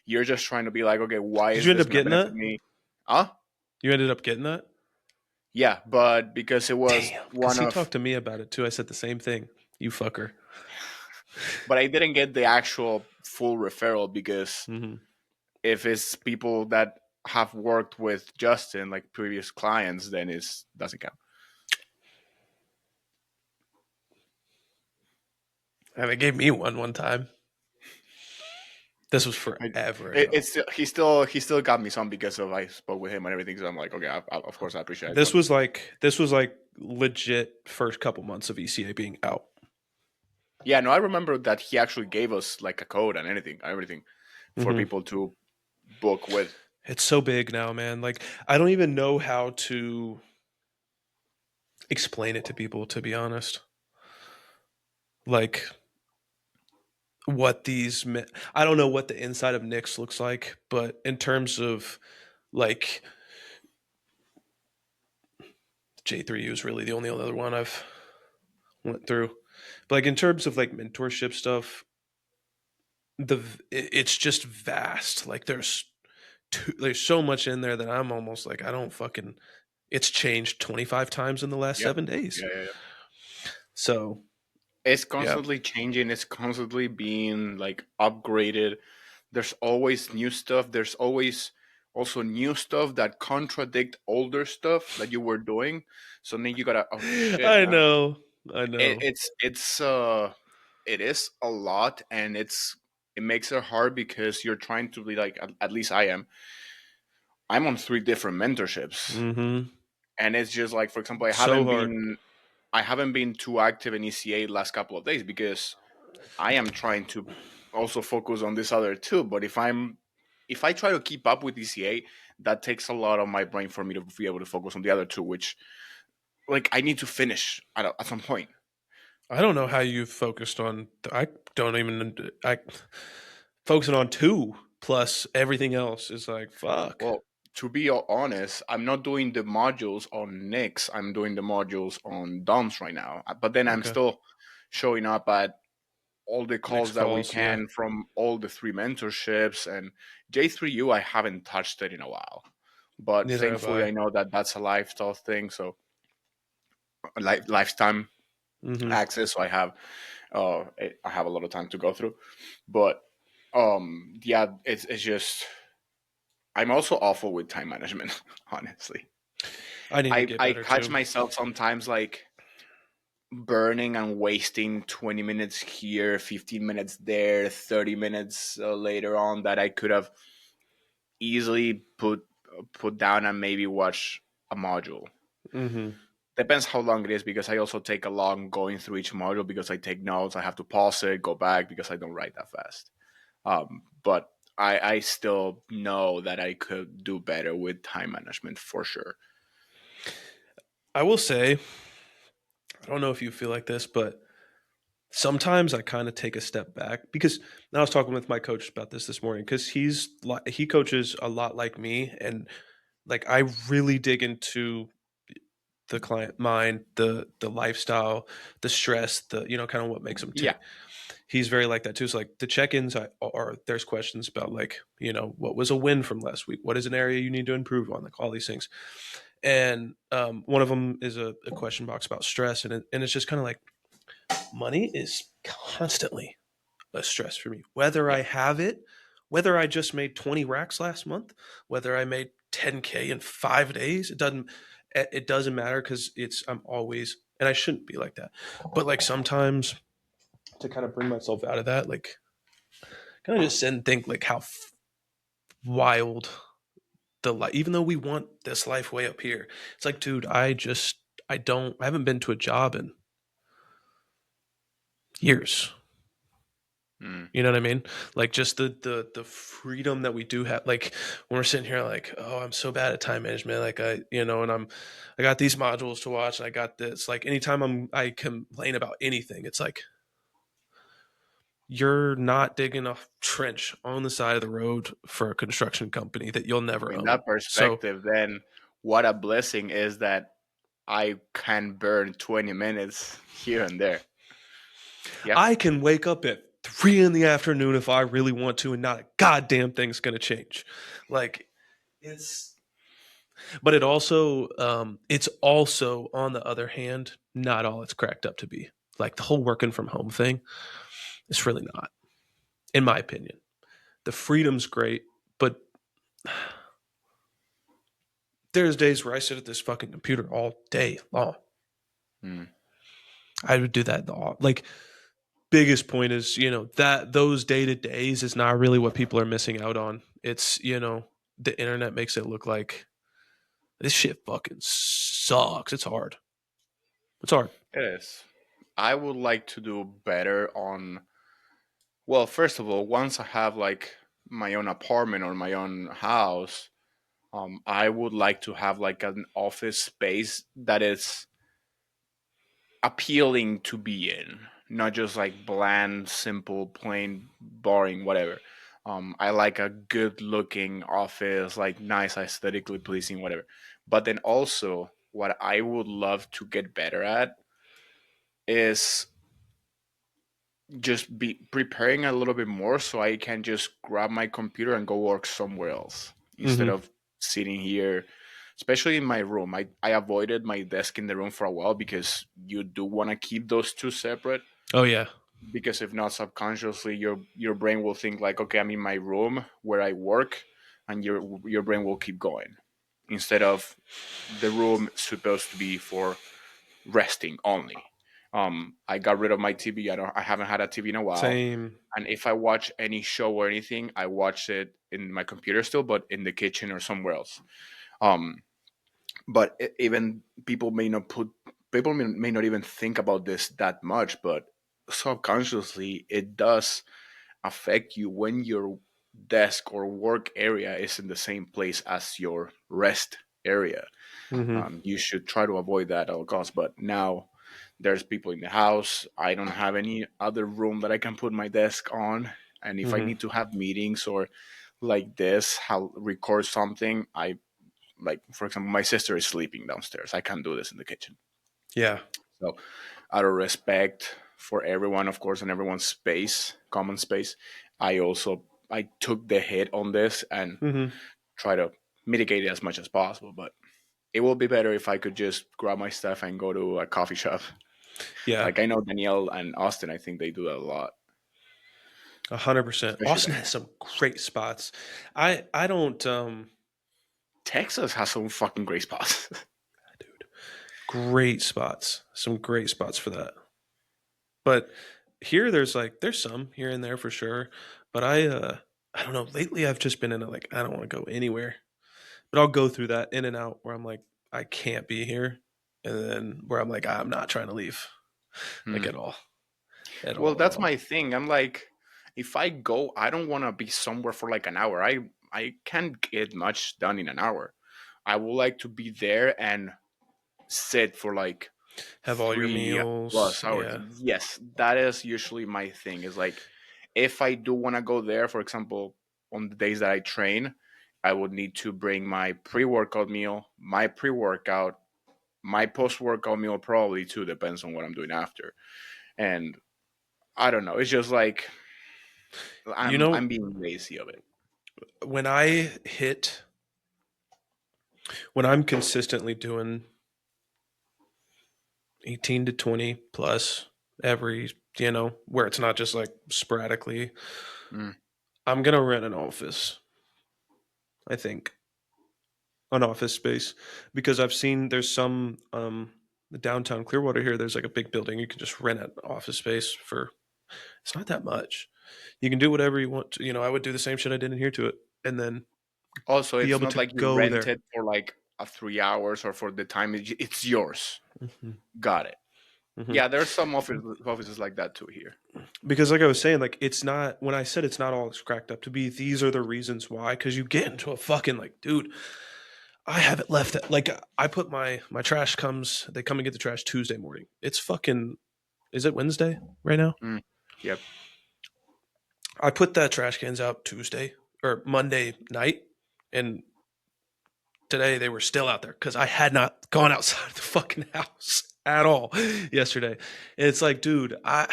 you're just trying to be like, okay, why Did is you end this up gonna getting benefit that? me? Huh? You ended up getting that? Yeah, but because it was Damn. Because one he of, talked to me about it too. I said the same thing. You fucker. but I didn't get the actual full referral because Hmm. if it's people that have worked with Justin, like previous clients, then it doesn't count. And they gave me one time. This was I, forever ago. he still got me some because of I spoke with him and everything. So I'm like, okay, of course I appreciate it. This But was like this was like legit first couple months of ECA being out. yeah, no, I remember that he actually gave us like a code and everything for Hmm. people to book with. It's so big now, man. Like, I don't even know how to explain it to people, to be honest. Like, what I don't know what the inside of Nick's looks like, but in terms of, like, J3U is really the only other one I've went through. But, like, in terms of like mentorship stuff, it's just vast. Like, there's so much in there that I'm almost like, I don't fucking. It's changed 25 times in the last Yeah, 7 days. yeah. So It's yeah. constantly changing. It's constantly being like upgraded. There's always new stuff. There's always also new stuff that contradict older stuff that you were doing. So then you gotta, oh shit, I man. know. I It, know. it's it's it is a lot, and it makes it hard because you're trying to be like, at least I am. I'm on three different mentorships, Mm-hmm. and it's just like, for example, So hard. I haven't been too active in ECA last couple of days because I am trying to also focus on this other two. But if I try to keep up with ECA, that takes a lot of my brain for me to be able to focus on the other two, which like I need to finish at some point. I don't know how you focused on. I don't even. I focusing on two plus everything else is like fuck. Well, to be honest, I'm not doing the modules on Nix. I'm doing the modules on DOMS right now. But then I'm Okay. still showing up at all the Next calls that we calls. Yeah. can from all the three mentorships, and J3U I haven't touched it in a while, but Neither have thankfully I. I know that that's a lifestyle thing, so lifetime Mm-hmm. access, so I have a lot of time to go through. But yeah, it's just I'm also awful with time management. Honestly, I need to get I better catch too. myself sometimes like burning and wasting 20 minutes here, 15 minutes there, 30 minutes later on that I could have easily put down and maybe watch a module. Mm-hmm. Depends how long it is, because I also take a long going through each module because I take notes. I have to pause it, go back, because I don't write that fast. But I still know that I could do better with time management for sure. I will say, I don't know if you feel like this, but sometimes I kind of take a step back because I was talking with my coach about this morning because he coaches a lot like me and like I really dig into the client mind, the lifestyle, the stress, the kind of what makes them Yeah. tick. He's very like that too. So like the check-ins are there's questions about like what was a win from last week, what is an area you need to improve on, like all these things. And one of them is a question box about stress, and it's just kind of like money is constantly a stress for me. Whether I Yeah. have it, whether I just made 20 racks last month, whether I made 10K in 5 days, it doesn't matter because I'm always, and I shouldn't be like that. But like sometimes to kind of bring myself out of that, like kind of just sit and think like how wild the life, even though we want this life way up here, it's like, dude, I haven't been to a job in years. Mm. You know what I mean? Like just the freedom that we do have. Like when we're sitting here, like, oh, I'm so bad at time management. Like and I got these modules to watch, and I got this. Like anytime I complain about anything, it's like you're not digging a trench on the side of the road for a construction company that you'll never In own. that So perspective, then what a blessing is that I can burn 20 minutes here and there. Yeah. I can wake up at 3 in the afternoon if I really want to, and not a goddamn thing's gonna change. Like it's but it's also on the other hand not all it's cracked up to be. Like the whole working from home thing, it's really not, in my opinion. The freedom's great, but there's days where I sit at this fucking computer all day long. Mm. I would do that like biggest point is that those day to days is not really what people are missing out on. It's the internet makes it look like this shit fucking sucks. It's hard. It's hard. It is. I would like to do better on, well, first of all, once I have like my own apartment or my own house, I would like to have like an office space that is appealing to be in, not just like bland, simple, plain, boring, whatever. I like a good looking office, like nice, aesthetically pleasing, whatever. But then also, what I would love to get better at is just be preparing a little bit more so I can just grab my computer and go work somewhere else instead Mm-hmm. of sitting here, especially in my room. I avoided my desk in the room for a while because you do want to keep those two separate, Oh yeah. because if not, subconsciously your brain will think like, okay, I'm in my room where I work, and your brain will keep going instead of the room supposed to be for resting only. I got rid of my TV. I haven't had a TV in a while. Same. And if I watch any show or anything, I watch it in my computer still, but in the kitchen or somewhere else. Um, but even people may not even think about this that much, but subconsciously it does affect you when your desk or work area is in the same place as your rest area. Hmm. You should try to avoid that at all costs. But now there's people in the house. I don't have any other room that I can put my desk on. And if I Hmm. need to have meetings or like this, how record something, I like, for example, my sister is sleeping downstairs. I can't do this in the kitchen. Yeah. So out of respect for everyone, of course, and everyone's space, common space, I took the hit on this and Hmm. try to mitigate it as much as possible. But it will be better if I could just grab my stuff and go to a coffee shop. Yeah. Like I know Danielle and Austin, I think they do that a lot, 100%. especially Austin there. has some great spots. I don't Texas has some fucking great spots. dude, great spots. Some great spots for that. But here there's some here and there for sure. But I don't know. Lately I've just been in a like I don't want to go anywhere. But I'll go through that in and out where I'm like, I can't be here. And then where I'm like, I'm not trying to leave. Like Hmm. at all. At Well, all at that's all. my thing. I'm like, if I go, I don't want to be somewhere for like an hour. I can't get much done in an hour. I would like to be there and sit for like Have all your 3 plus meals. hours. Yeah. Yes, that is usually my thing. Is like, if I do want to go there, for example, on the days that I train, I would need to bring my pre-workout meal, my pre-workout, my post-workout meal probably too. Depends on what I'm doing after. And I don't know. It's just like You I'm know, being lazy of it. when I hit when I'm consistently doing 18 to 20 plus every, where it's not just like sporadically, Mm. I'm going to rent an office, I think, an office space because I've seen there's some, the downtown Clearwater here, there's like a big building. You can just rent an office space for, it's not that much. You can do whatever you want to, I would do the same shit I did in here to it and then Also, be it's able not to like you go rent there. it for like a 3 hours or for the time. It's yours. Hmm. Got it. Hmm. Yeah, there's some offices like that too here. Because like I was saying, like it's not when I said it's not all cracked up to be, these are the reasons why. Because you get into a fucking like, dude, I have it left. Like I put my trash comes. They come and get the trash Tuesday morning. It's fucking. Is it Wednesday right now? Mm. Yep. I put that trash cans out Tuesday or Monday night, and today they were still out there because I had not gone outside the fucking house at all yesterday. And it's like, dude, I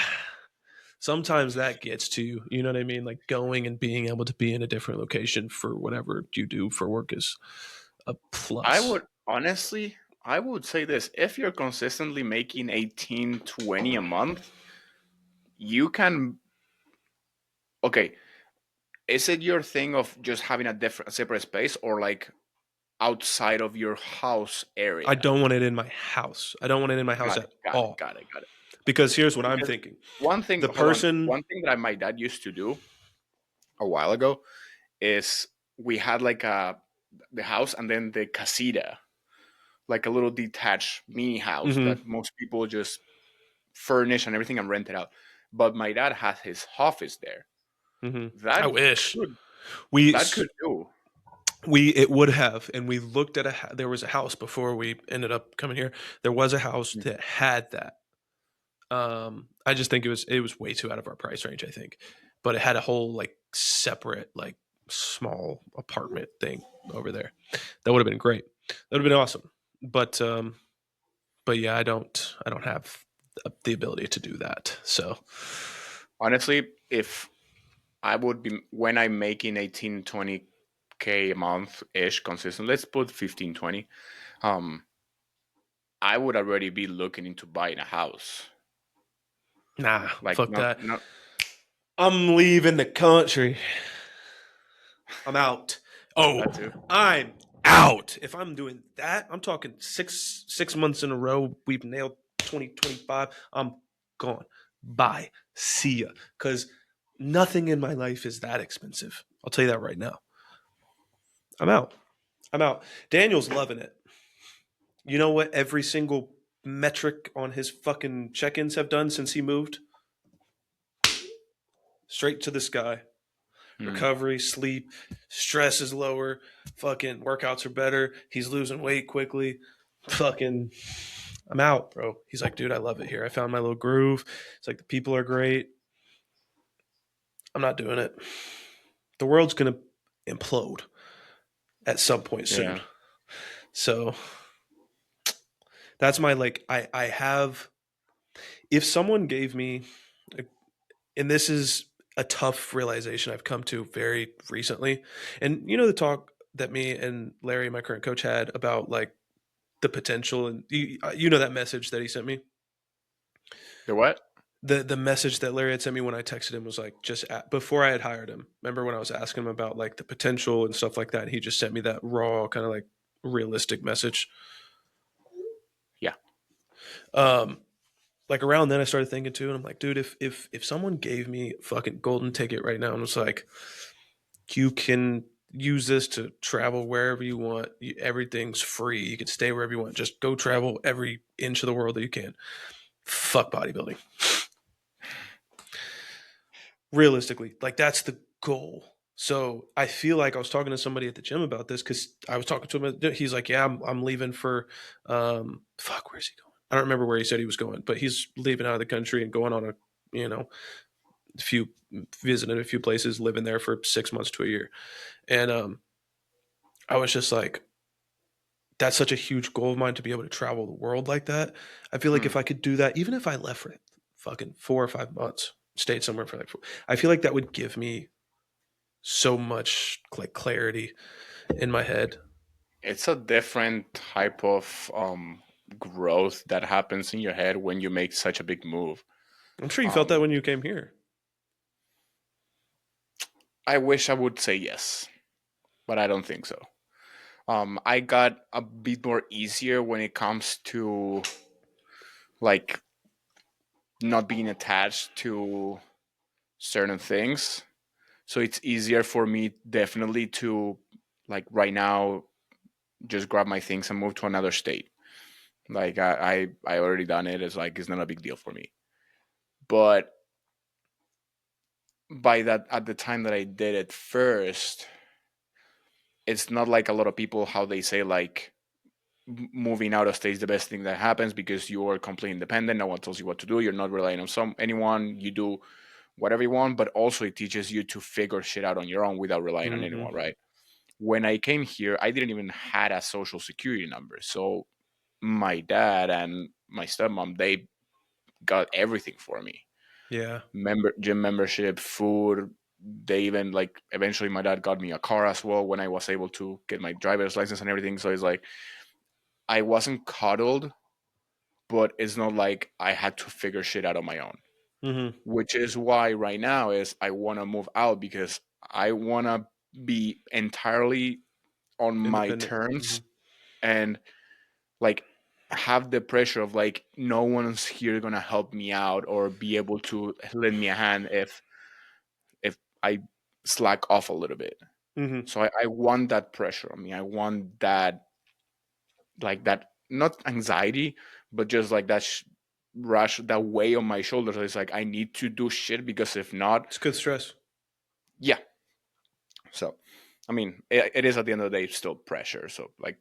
sometimes that gets to you. You know what I mean? Like going and being able to be in a different location for whatever you do for work is a I plus. would honestly, I would say this: if you're consistently making 18, 20 a month, you can. Okay, is it your thing of just having a different, separate space, or like outside of your house I area? don't want it in my house. I don't want it in my house Got it. at Got it. all. Got it. Got it. Because here's what I'm Because thinking. one thing, The hold on, person, one thing that my dad used to do a while ago is we had like the house and then the casita, like a little detached mini house mhm, that most people just furnish and everything and rent it out. But my dad has his office there. mhm. I That wish could we that could do. we it would have, and we looked at there was a house before we ended up coming here. There was a house that had that. I just think it was way too out of our price range. I think, but it had a whole like separate like small apartment thing over there. That would have been great. That would have been awesome. But yeah, I don't have the ability to do that. So Honestly, if I would be when I'm making 18, 20K a month ish consistent, let's put 15, 20. Um, I would already be looking into buying a house. nah, Like fuck not that. not I'm leaving the country. I'm out. Oh, That too. I'm out. If I'm doing that, I'm talking six months in a row. We've nailed 2025. I'm gone. Bye. See ya. Because nothing in my life is that expensive. I'll tell you that right now. I'm out. I'm out. Daniel's loving it. You know what every single metric on his fucking check-ins have done since he moved? Straight to the sky. Hmm. Recovery, sleep, stress is lower, fucking workouts are better. He's losing weight quickly. Fucking I'm out, bro. He's like, dude, I love it here. I found my little groove. It's like the people are great. I'm not doing it. The world's gonna implode at some point soon. Yeah. So that's my like I have if someone gave me and this is a tough realization I've come to very recently. And you know the talk that me and Larry, my current coach, had about like the potential, and you know that message that he sent me. The what? The message that Larry had sent me when I texted him was like before I had hired him. Remember when I was asking him about like the potential and stuff like that? He just sent me that raw kind of like realistic message. Yeah. Um, like around then I started thinking too, and I'm like, dude, if someone gave me a fucking golden ticket right now and was like, you can use this to travel wherever you want. Everything's free. You can stay wherever you want. Just go travel every inch of the world that you can. Fuck bodybuilding. Realistically, like that's the goal. So I feel like I was talking to somebody at the gym about this because I was talking to him. He's like, "Yeah, I'm leaving for, fuck, where's he going? I don't remember where he said he was going, but he's leaving out of the country and going on a, you know, few visiting a few places, living there for 6 months to a year." And I was just like, that's such a huge goal of mine to be able to travel the world like that. I feel like Hmm. if I could do that, even if I left for fucking 4 or 5 months, stayed somewhere for like, I feel like that would give me so much like clarity in my head. It's a different type of growth that happens in your head when you make such a big move. I'm sure you felt that Um, when you came here. I wish I would say yes, but I don't think so. I got a bit more easier when it comes to like not being attached to certain things. So it's easier for me definitely to like right now just grab my things and move to another state. Like I already done it. It's like it's not a big deal for me. But by that at the time that I did it first, it's not like a lot of people how they say like moving out of state is the best thing that happens because you are completely independent. No one tells you what to do. You're not relying on anyone. You do whatever you want, but also it teaches you to figure shit out on your own without relying on Mm-hmm. anyone, right? When I came here, I didn't even had a social security number. So my dad and my stepmom, they got everything for me. Yeah. Gym membership, food. They even like eventually my dad got me a car as well when I was able to get my driver's license and everything. So it's like I wasn't coddled, but it's not like I had to figure shit out on my own. Mm-hmm. Which is why right now is I want to move out because I want to be entirely on my Independent. terms Mm-hmm. and like have the pressure of like no one's here gonna help me out or be able to lend me a hand if I slack off a little bit. Mm-hmm. So I want that pressure on me. I want that like that not anxiety, but just like that rush, that weight on my shoulders. It's like I need to do shit because if not, It's good stress. yeah. So, I mean, it is at the end of the day still pressure. So like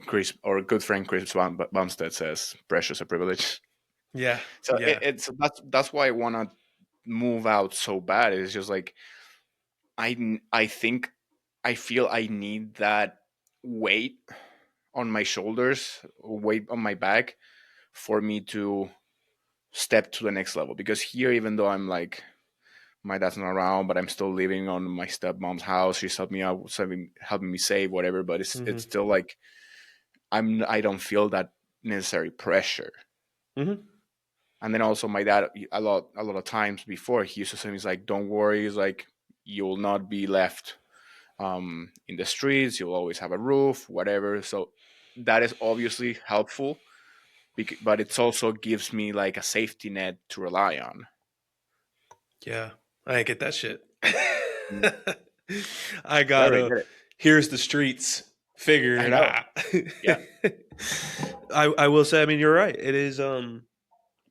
Chris or good friend Chris Bumstead says, "Pressure's a privilege." Yeah. So Yeah. it's that's why I want to move out so bad. It's just like I think I feel I need that weight on my shoulders, weight on my back, for me to step to the next level. Because here, even though I'm like my dad's not around, but I'm still living on my stepmom's house. She's helping me out, helping me save whatever. But it's Mm-hmm. still like I don't feel that necessary pressure. Mm-hmm. And then also my dad a lot of times before he used to say he's like, "Don't worry," he's like, "You will not be left in the streets. You'll always have a roof, whatever. So that is obviously helpful, but it also gives me like a safety net to rely on. Yeah, I ain't get that shit. Mm. I I already gotta, did it. here's the streets, figure I it know. out. Yeah. I will say, I mean, you're right. It is,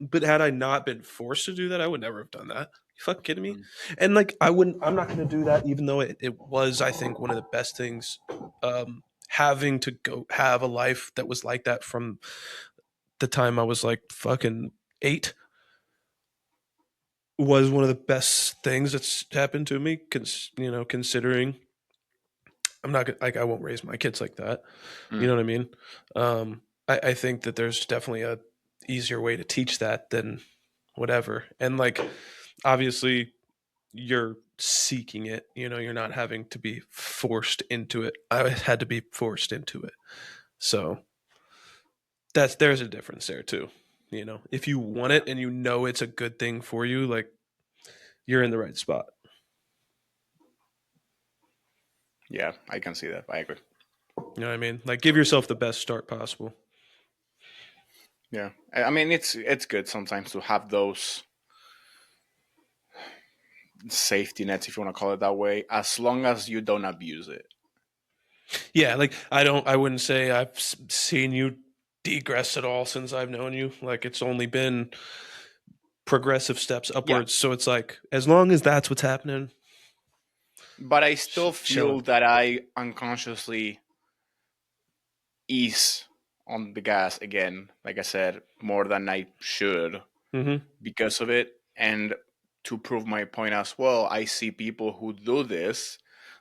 but had I not been forced to do that, I would never have done that. You fucking kidding me? Mm. And like, I'm not gonna do that, even though it was, I think, one of the best things, having to go have a life that was like that from the time I was like fucking 8 was one of the best things that's happened to me. Considering I'm not like I won't raise my kids like that. You Mm. know what I mean? I think that there's definitely a easier way to teach that than whatever. And like obviously you're seeking it. You're not having to be forced into it. I had to be forced into it. So there's a difference there too. If you want it and it's a good thing for you, like you're in the right spot. Yeah, I can see that. I agree. You know what I mean? Like give yourself the best start possible. Yeah, I mean it's good sometimes to have those safety nets, if you want to call it that way, as long as you don't abuse it. Yeah, like I wouldn't say I've seen you degress at all since I've known you. Like it's only been progressive steps Yeah, upwards. So it's like as long as that's what's happening, but I still chilling. feel that I unconsciously ease on the gas again, like I said, more than I should Mm-hmm. because of it. And to prove my point as well, I see people who do this,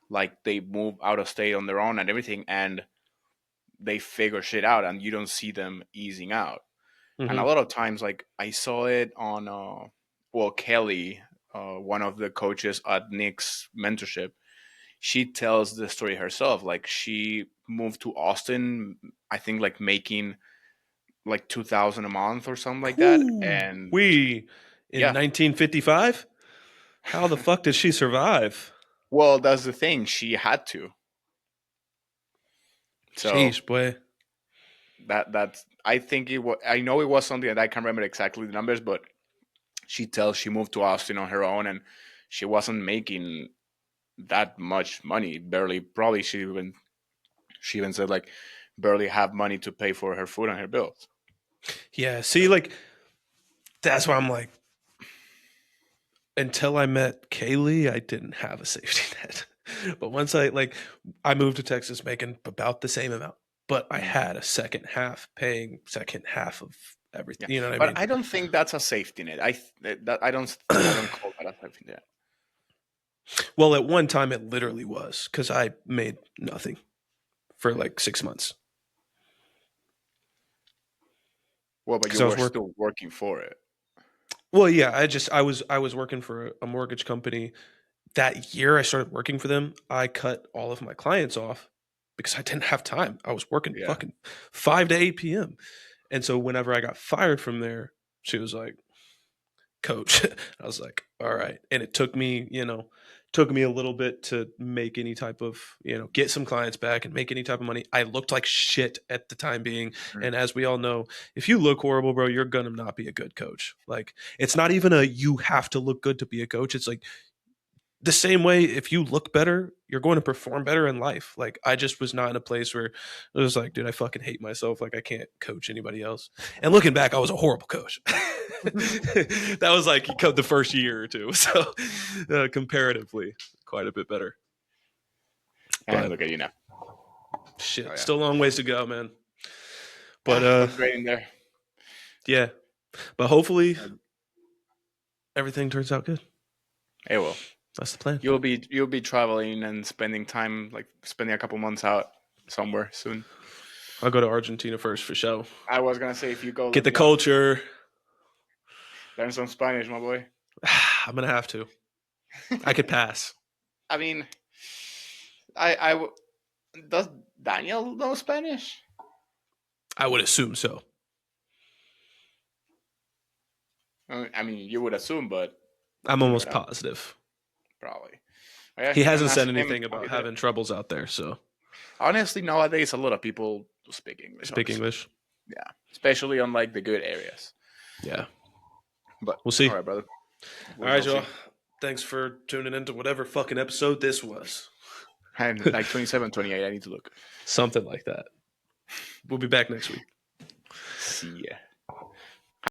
like they move out of state on their own and everything, and they figure shit out, and you don't see them easing out. And a Mm-hmm. lot of times, like I saw it on, well, Kelly, one of the coaches at Nick's mentorship, she tells the story herself. Like she moved to Austin, I think, like making like 2,000 a month or something like that. And We in yeah, 1955. How the fuck did she survive? well, that's the thing. She had to. So Sheesh, boy. that's I think it was. I know it was something that I can't remember exactly the numbers, but she tells she moved to Austin on her own, and she wasn't making that much money. Barely. Probably she even said like barely have money to pay for her food and her bills. Yeah. See, So like that's why I'm like, until I met Kaylee, I didn't have a safety net. But once I moved to Texas making about the same amount, but I mm, had a second half paying second half of yeah, everything. You know what I but mean? I don't think that's a safety net. I don't call that a safety net. Well, at one time it literally was because I made nothing for like 6 months Well, but because you I was were working. still working for it. Well, yeah, I was working for a mortgage company. That year I started working for them, I cut all of my clients off because I didn't have time. I was working Yeah. fucking 5 to 8 p.m. And so whenever I got fired from there, she was like, "Coach." I was like, "All right." And it took me a little bit to make any type of, get some clients back and make any type of money. I looked like shit at the time being, Mm. and as we all know, if you look horrible, bro, you're gonna not be a good coach. Like it's not even a you have to look good to be a coach. It's like the same way if you look better you're going to perform better in life. Like I just was not in a place where it was like, dude, I fucking hate myself, like I can't coach anybody else. And looking back, I was a horrible coach. That was like the first year or two, so comparatively quite a bit better. And But look at you now. Oh shit, yeah. still a long ways to go, man. But Ah, but great in there. yeah, but hopefully everything turns out good. Hey, well, That's the plan. you'll be traveling and spending time, like spending a couple months out somewhere soon. I'll go to Argentina first for show, I was gonna say if you go, get let the me know. culture. Learn some Spanish, my boy. I'm gonna have to. I could pass. I mean, I does Daniel know Spanish? I would assume so. I mean, you would assume, but I'm you never almost know. positive. Probably. He I'm hasn't said asking him anything how he about did it. having troubles out there. So Honestly, nowadays a lot of people speak English. speak Honestly, English. yeah, especially on like the good areas. Yeah, But we'll see. all right, brother. All We right, shall y'all. see. Thanks for tuning into whatever fucking episode this was. And like 27, 28, I need to look. Something like that. We'll be back next week. See ya.